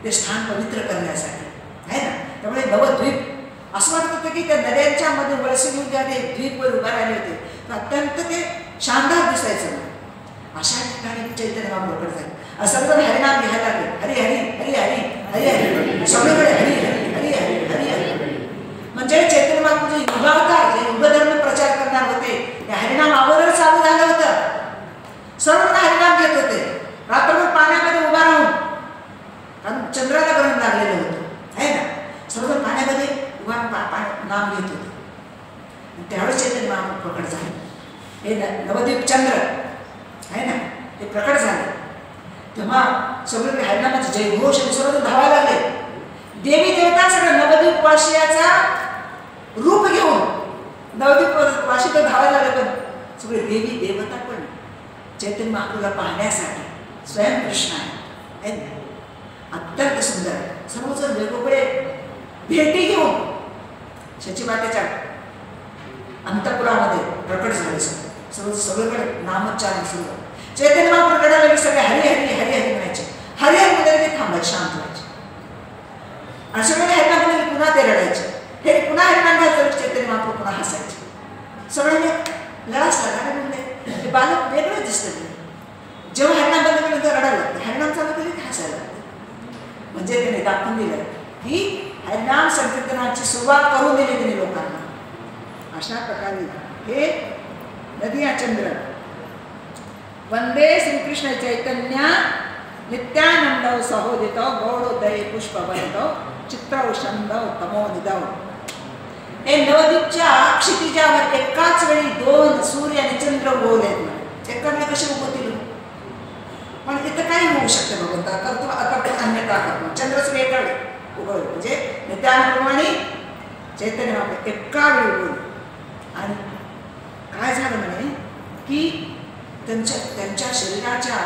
ते स्थान पवित्र करण्यासाठी, आहे ना. त्यामुळे नवद्वीप असं वाटत होतं की त्या नद्यांच्या मध्ये वळसे घेऊन ज्या ते द्वीपवर उभा राहिले होते तर अत्यंत ते शानदार दिसायचं. अशा ठिकाणी चैतन्य महाप्रभू प्रकट झाले. सर्वजण हरिनाम घ्यायला लागले. हरी हरी हरी हरी हरी हरी, सगळीकडे हरी हरी हरी हरी हरी हरी. म्हणजे चैतन्य महाप्रभू जे युगावतार, जे युगधर्म प्रचार करणार होते ते हरिनाम अगोदर चालू झालं होतं. सर्वजण हरिनाम घेत होते रात्रभर पाण्यामध्ये उभा राहून, कारण चंद्राला ग्रहण लागलेलं होतं, आहे ना. सर्वजण पाण्यामध्ये उभा नाम घेत होते. त्यावेळेस चैतन्य महाप्रभू प्रकट झाले. हे नवद्वीप चंद्र आहे ना, ते प्रकट झाले. तेव्हा सगळीकडे हरिनामाचे जयघोष आणि सर्वजण धावायला लागले. देवी देवता सगळं नवद्वीपवासियाचा रूप घेऊन नवद्वीपवासी तर धावायला लागले. पण सगळे देवी देवता पण चैतन्य महाप्रभूला पाहण्यासाठी स्वयं कृष्ण आहे. अत्यंत सुंदर. सर्वजण वेगवेगळे भेटी घेऊन शची मातेच्या अंतपुरामध्ये प्रकट झाले. सगळीकडे नामोच्चारण सुरू. चैतन्य महाप्रभू रडायला सगळे हरी हरी हरी हरी म्हणायचे. हरी हरी मध्ये ते थांबायचे, शांत व्हायचे. आणि सगळे हरिनाम म्हणले पुन्हा ते रडायचे. हे पुन्हा हरिनाम घ्यायचं, चैतन्य महाप्रभू पुन्हा हसायचे. सगळ्यांनी लढाच लागला. म्हणले ते बालक वेगळंच दिसतं. जेव्हा हरिनाम बंद केलं तर रडायला लागतं, हरिनाम चालू केले ते हसायला लागतं. म्हणजे त्याने दाखवून दिलं की हरिनाम संकीर्तनाची सुरुवात करून दिली त्यांनी लोकांना. अशा प्रकारे हे नदिया चंद्र वंदे श्रीकृष्ण चैतन्य नित्यानंद सहोदित गौडोदय पुष्पवंत चित्रौषंद तमोनिदव. हे नवदीपच्या क्षितिजावर एकाच वेळी 2 सूर्य आणि चंद्र उगवलेत. एका वेळी कसे उगवतील? पण इथं काही होऊ शकते भगवंता करतो अकर्तो अन्यथा करतो. चंद्र सूर्य एका वेळी उगवले म्हणजे नित्यानंदप्रमाणे चैतन्य महाप्रभू एका वेळी उगवले. आणि काय झालं म्हणे की त्यांच्या शरीराच्या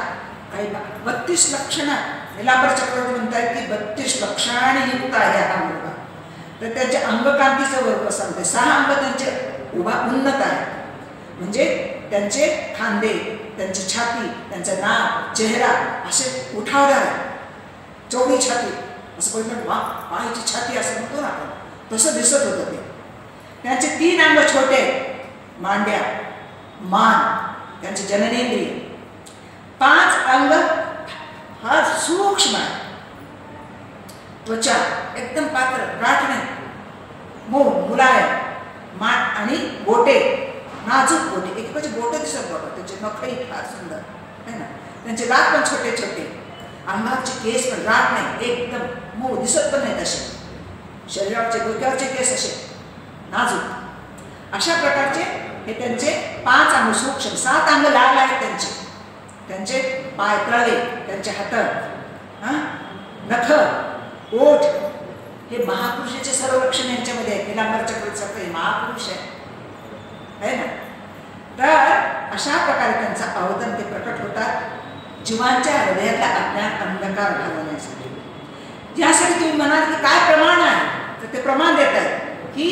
काही 32 लक्षणं निलांबर चक्रवर्ती म्हणतात की 32 लक्षणाने युक्त आहे हा मुलगा. तर त्यांच्या अंगकांतीचं वर्ग सांगते 6 अंग त्यांचे उन्नत आहे. म्हणजे त्यांचे खांदे, त्यांची छाती, त्यांचं नाक, चेहरा असे उठावदार आहे. चौडी छाती असं बघितलं पायाची छाती असं म्हणतो ना आपण, तसं दिसत होतं ते. त्यांचे 3 अंग छोटे, मांड्या, मान, त्यांचे जननेंद्रिय. 5 अंग हा सूक्ष्म आहे. त्वचा एकदम पात्र, राठणे, मऊ, मुलायम, माठ आणि बोटे नाजूक बोटे. एकेकाचे बोटे दिसत बघा, त्यांचे नखही फार सुंदर आहे ना. त्यांचे दात पण छोटे छोटे, अंगाचे केस पण राठ नाही, एकदम मऊ, दिसत पण नाही तसे. शरीराचे डोक्यावरचे केस असे नाजूक. अशा प्रकारचे हे त्यांचे 5 अंग सूक्ष्म. 7 अंग लाल आहेत त्यांचे. त्यांचे पाय तळवे, त्यांचे हात, नख, ओठ हे महापुरुषाचे सर्व लक्षण यांच्यामध्ये आहेत. निलांबर चक्रवर्ती महापुरुष आहे ना. तर अशा प्रकारे त्यांचा अवतरण ते प्रकट होतात जीवांच्या हृदयातल्या अज्ञान अंधकार घालवण्यासाठी. यासाठी तुम्ही म्हणाल की काय प्रमाण आहे, तर ते प्रमाण देत आहेत की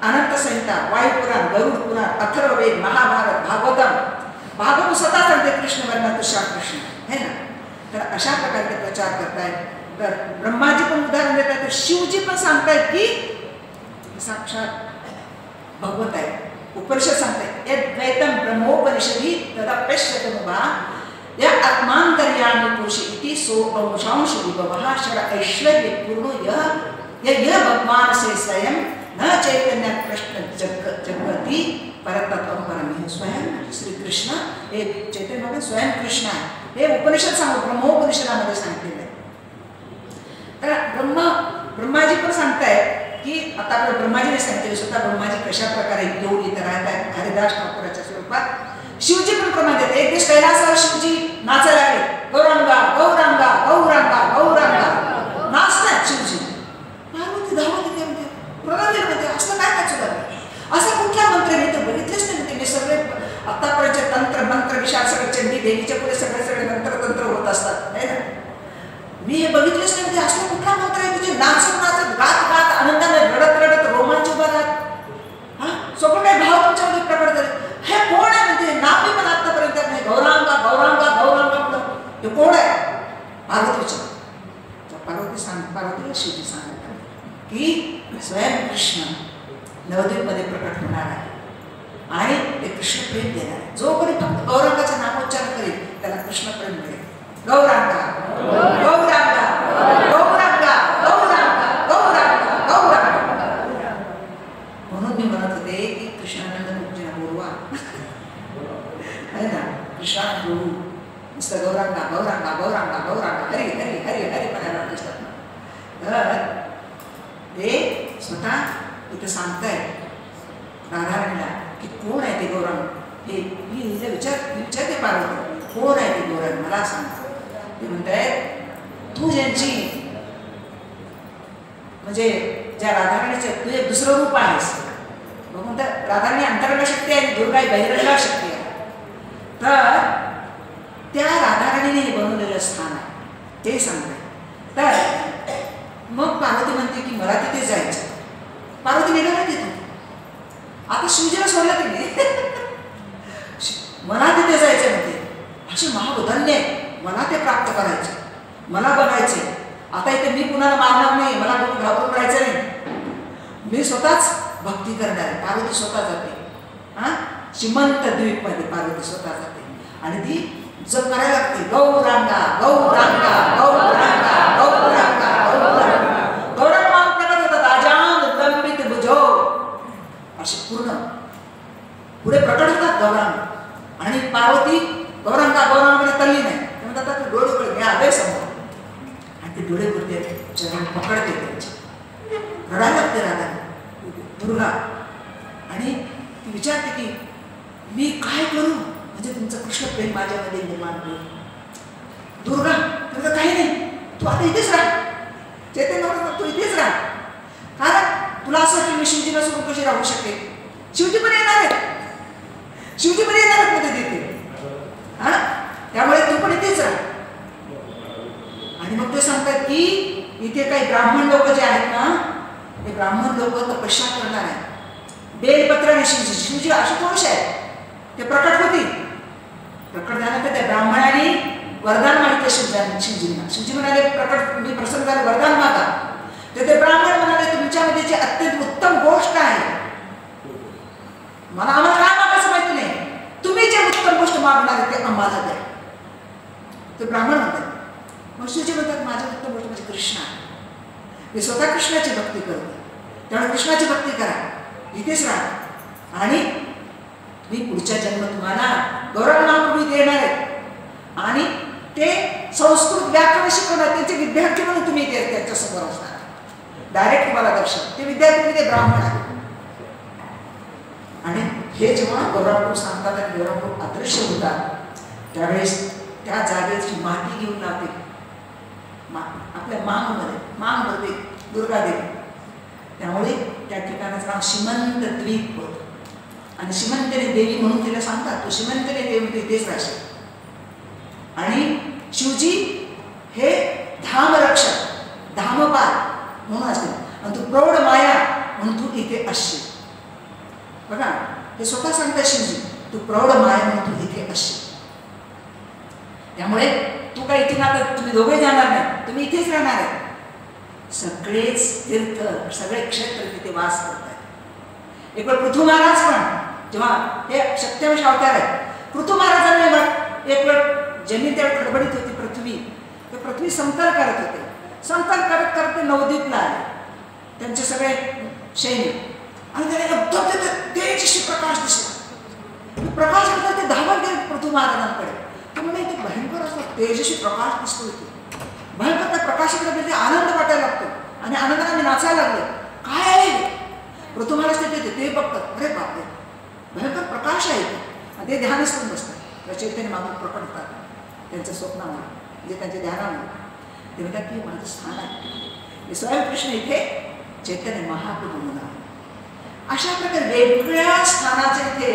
अनंत संहिता, वायुपुराण, गरुड पुराण, अथर्ववेद, महाभारत, भागवतम. भागवत स्वतः सांगते कृष्ण वर्ण तुषार कृष्ण है ना. तर अशा प्रकारे ते प्रचार करतायत. तर ब्रह्माजी पण उदाहरण देत आहेत, शिवजी पण सांगतायत की साक्षात भगवत आहे. उपनिषद सांगतायत यद्वैतम ब्रह्मोपनिषदी तदप्यश्यतमुभा या आत्मांतर्यामी पुरुष इति सो अंशांश विभवः षड ऐश्वर्य पूर्णो यह भगवान से स्वयं न चैतन्य कृष्ण जगती परतत्व परम. स्वयं श्री कृष्ण हे चैतन्य भगवान स्वयं कृष्ण आहे. हे उपनिषद सांगतो, ब्रह्मोपनिषदामध्ये सांगितलेलं आहे. तर ब्रह्माजी पण सांगतायत की आता आपल्या ब्रह्माजीने सांगितले स्वतः ब्रह्माजी कशा प्रकारे योग इथं राहतात हरिदास ठाकूराच्या स्वरूपात. शिवजी पण प्रमाण देतात. एक दिवस कैलासावर शिवजी नाचायला लागले, गौरांगा गौरांगा गौरांगा गौरांगा नाचतात शिवजी. पार्वती धावत येते म्हणते, प्रणाली म्हणते असं काय नाचू लागलं, असा कुठला मंत्र मी तर बघितलेच नाही म्हणते. मी सगळे आतापर्यंत तंत्र मंत्र विशाल सगळे चंडी देवीच्या पुढे सगळे तंत्र होत असतात है ना. मी हे बघितलेच नाही म्हणजे असला कुठला मंत्र आहे तुझे नाचत नाचत गात गात आनंदाने रडत रडत रोमांच उभा राहत. सगळं काही भाव तुमच्यामध्ये प्रकट झाले. हे कोण आहे म्हणजे नाव मी पण आतापर्यंत नाही. गौरांगा गौरांगा गौरांगा हे कोण आहे? पार्वतीचं. पार्वतीला शिवजी सांगतात की स्वयं कृष्ण नवद्वीपमध्ये प्रकट होणार आहे आणि ते कृष्ण प्रेम देणार आहे. जो कोणी फक्त गौरांगाचं नामोच्चार करेल त्याला कृष्ण प्रेम मिळेल. गौरांगा गौरांगा गौरांगा गौरांगा गौरांगा गौरांगा. म्हणून मी म्हणत होते की कृष्णानंद मुक्तीना बोलवा है ना. कृष्णानंद बोलू नुसतं गौरांगा गौरांगा गौरांगा गौरांगा हरी हरी हरी हरी म्हणायला कृष्णात. तर ते स्वतः इथं सांगतायत राधाराणीला की कोण आहे ते गौरांग. हे मी हिला विचारते पार्वती कोण आहे ते गौरांग मला सांग. ते म्हणतायत तू ज्यांची म्हणजे ज्या राधाराणीचं तू एक दुसरं रूप आहेस. मग म्हणतात राधाराणी अंतरंग शक्ती आहे, दुर्गा बहिरंग शक्ती आहे. तर त्या राधाराणीने हे बनवलेलं स्थान आहे ते सांगताय. तर मग पार्वती म्हणते की मला तिथे जायचं. पार्वती निघाला तिथून. आता शिवजीला सोडलं तिने मला तिथे जायचं म्हणते. असे महाबोधन्य मला ते प्राप्त करायचे, मला बघायचे. आता इथे मी कुणाला मारणार नाही, मला कोणी घाबरून राहायचं नाही. मी स्वतःच भक्ती करणार आहे. पार्वती स्वतः जाते श्रीमंत द्वीपमध्ये. पार्वती स्वतः जाते आणि ती जप करायला लागते. गौरांगा गौरांगा गौरांगा गौरांगा गौरांगा गौरांगा असे पूर्ण पुढे प्रकट होतात गौरांग आणि पार्वती गौरांगामध्ये तल्ली नाही ते म्हणतात डोळे उघडे मी आलोय समोर आणि ते डोळे उघडते चरण पकडते त्यांचे रडायला लागते राधा दुर्गा आणि ती विचारते की मी काय करू म्हणजे तुमचं कृष्ण प्रेम माझ्यामध्ये निर्माण होईल. दुर्गा तुझं काही नाही तू आता इथेच राहा चैतन्य तू इथेच राहा कारण तुला असं की मी शिवजीला सोडून कशी राहू शकेल. शिवजी पण येणार आहेत शिवजी पण येणार आहेत मध्ये तिथे हा त्यामुळे तू पण इथेच राहा. आणि मग ते सांगतात की इथे काही ब्राह्मण लोक जे आहेत ना ते ब्राह्मण लोक तपस्या करणार आहेत बेलपत्राने शिवजी आशुतोष आहे ते प्रकट होतील. प्रकट झाल्यानंतर त्या ब्राह्मणाने वरदान मागितलं शिवजींना. शिवजी म्हणाले प्रकट मी प्रसन्न झाले वरदान मागा. तर ते ब्राह्मण म्हणाले तुमच्यामध्ये जे अत्यंत उत्तम गोष्ट आहे आम्हाला काय मागायचं माहिती नाही तुम्ही जे उत्तम गोष्ट मागणार आहे ते आम्हाला द्या. ते ब्राह्मण म्हणतात. मग शिवजी म्हणतात माझ्या उत्तम गोष्ट म्हणजे कृष्ण आहे मी स्वतः कृष्णाची भक्ती करतो त्यामुळे कृष्णाची भक्ती करा इथेच राहा आणि मी पुढच्या जन्म तुम्हाला गौरव महाप्रभू देणार आहेत आणि ते संस्कृत व्याकरण शिकवणार त्यांचे विद्यार्थी म्हणून तुम्ही इथे त्यांच्यासमोर असणार डायरेक्ट तुम्हाला दर्शन ते विद्यार्थी ते ब्राह्मण आहेत. आणि हे जेव्हा गौरव सांगतात आणि गौरव अदृश्य होतात त्यावेळेस त्या जागेची माती घेऊन लावते आपल्या मांग भरते दुर्गादेवी. त्यामुळे त्या ठिकाणाचं नाव श्रीमंत द्वीप होतं आणि श्रीमंतने देवी म्हणून तिला सांगतात तू श्रीमंतने देवी म्हणते तेच राहशील. आणि शिवजी हे धामरक्षक धामपाल म्हणून असतील आणि तू प्रौढ माया म्हणून तू इथे असशील. बघा हे स्वतः सांगतात शिवजी तू प्रौढ माया म्हणून तू इथे असशील. त्यामुळे तू काही इथे ना तुम्ही दोघे जाणार नाही तुम्ही इथेच राहणार आहे. सगळेच तीर्थ सगळे क्षेत्र तिथे वास करतात. एक वेळ पृथ्वी महाराज पण जेव्हा हे सत्यवश अवतार आहेत पृथ्वी महाराजांनी एक वेळ जमीन त्यावेळी खडबडीत होती पृथ्वी तर पृथ्वी समतल करत होते. समतल करत करत ते नवद्वीपला आले त्यांचे सगळे सैनिक आणि त्याने एकदम तेजस्वी प्रकाश दिसला. प्रकाश होता ते धावत गेले पृथ्वी महाराजांकडे ते म्हणजे ते भयंकर असं तेजस्वी प्रकाश दिसतो होते. भयंकर त्या प्रकाशाकडे म्हणजे आनंद वाटायला लागतो आणि आनंदाने नाचायला लागले. काय आहे पृथ्वी महाराज ते बघतात अरे बापरे भयंकर प्रकाश आहे आणि ते ध्यानच करून बसतात त्या चैतन्य मागून प्रकट होतात त्यांच्या स्वप्नावर म्हणजे त्यांच्या ध्यानावर. ते म्हणतात की माझं स्थान आहे हे स्वयंकृष्ण इथे चैतन्य महाप्रभू म्हणून. अशा प्रकारे वेगवेगळ्या स्थानाचे इथे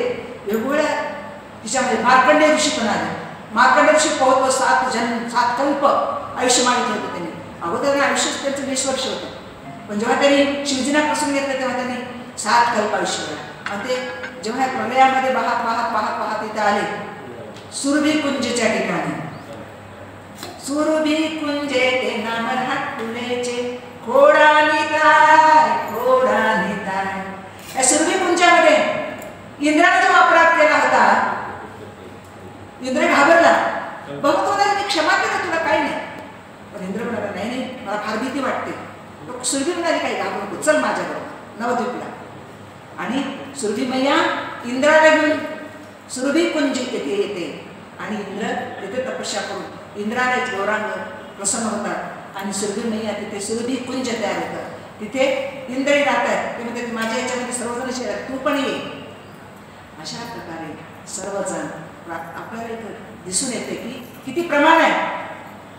वेगवेगळ्या तिच्यामध्ये मार्कंडेय ऋषी पण आले. मार्कंडेय ऋषी पोहतो 7 कल्प आयुष्य मागितलं होतं त्यांनी. अगोदर आयुष्यच त्यांचं 20 वर्ष होतं पण जेव्हा त्यांनी शिवजींना प्रसंग घेतलं तेव्हा त्यांनी 7 कल्प आयुष्य आणि ते जेव्हा प्रलयामध्ये पाहत इथे आले सुरभी कुंजच्या ठिकाणी. सुरभी कुंजे ते नाम फुलेचे खोडा निताय. या सुरभी कुंजामध्ये इंद्राने जो अपराध केला होता इंद्र घाबरला बघतो मी क्षमा केलं तुला काही नाही. पण इंद्र म्हणाला नाही मला फार भीती वाटते. सुरभी म्हणाली काही घाबरू नको चल माझ्याबरोबर नवद्वीपला. आणि सुरभी मैया इंद्राला घेऊन सुरभी कुंज येते आणि इंद्र तिथे तपस्या करून इंद्राने गौरांग प्रसन्न होतात आणि सुरभी मैया तिथे सुरभी कुंज तयार होतं. तिथे इंद्रही राहतात ते म्हणतात माझ्या याच्यामध्ये सर्वजण शेतात तू पण ये. अशा प्रकारे सर्वजण आपल्याला इथं दिसून येते की किती प्रमाण आहे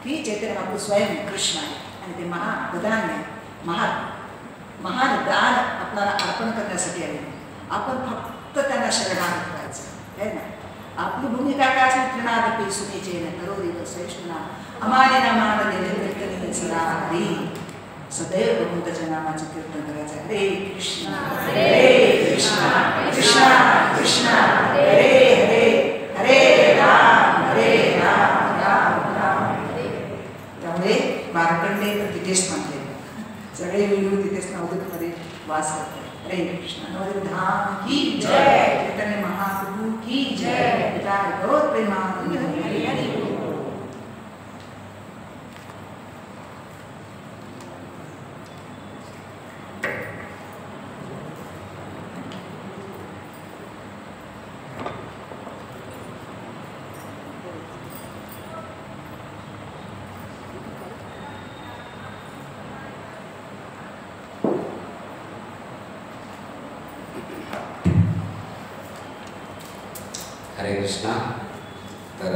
की चैतन्य महाप्रभू स्वयं कृष्ण आहे आणि ते महादान महान दान आपल्याला अर्पण करण्यासाठी आले. आपण फक्त त्यांना शरणागत व्हायचं आहे ना. आपली भूमिका काय असते त्रिनादपी सुनेचे नरोरी सहिष्णुना अमाने नामान कीर्तनी सदा हरी सदैव भगवंताच्या नामाचं कीर्तन करायचं. हरे कृष्ण कृष्ण कृष्ण हरे हरे हरे राम राम राम. त्यामुळे मार्कंडेय तर तिथेच थांबले सगळे विलू तिथेच नवद्वीपमध्ये वास करतात. हरे कृष्ण नवद्वीप धाम की जय. चैतन्य महाप्रभू की जय. पिता गौर प्रेमानंद हरि हरि.
हरे कृष्णा. तर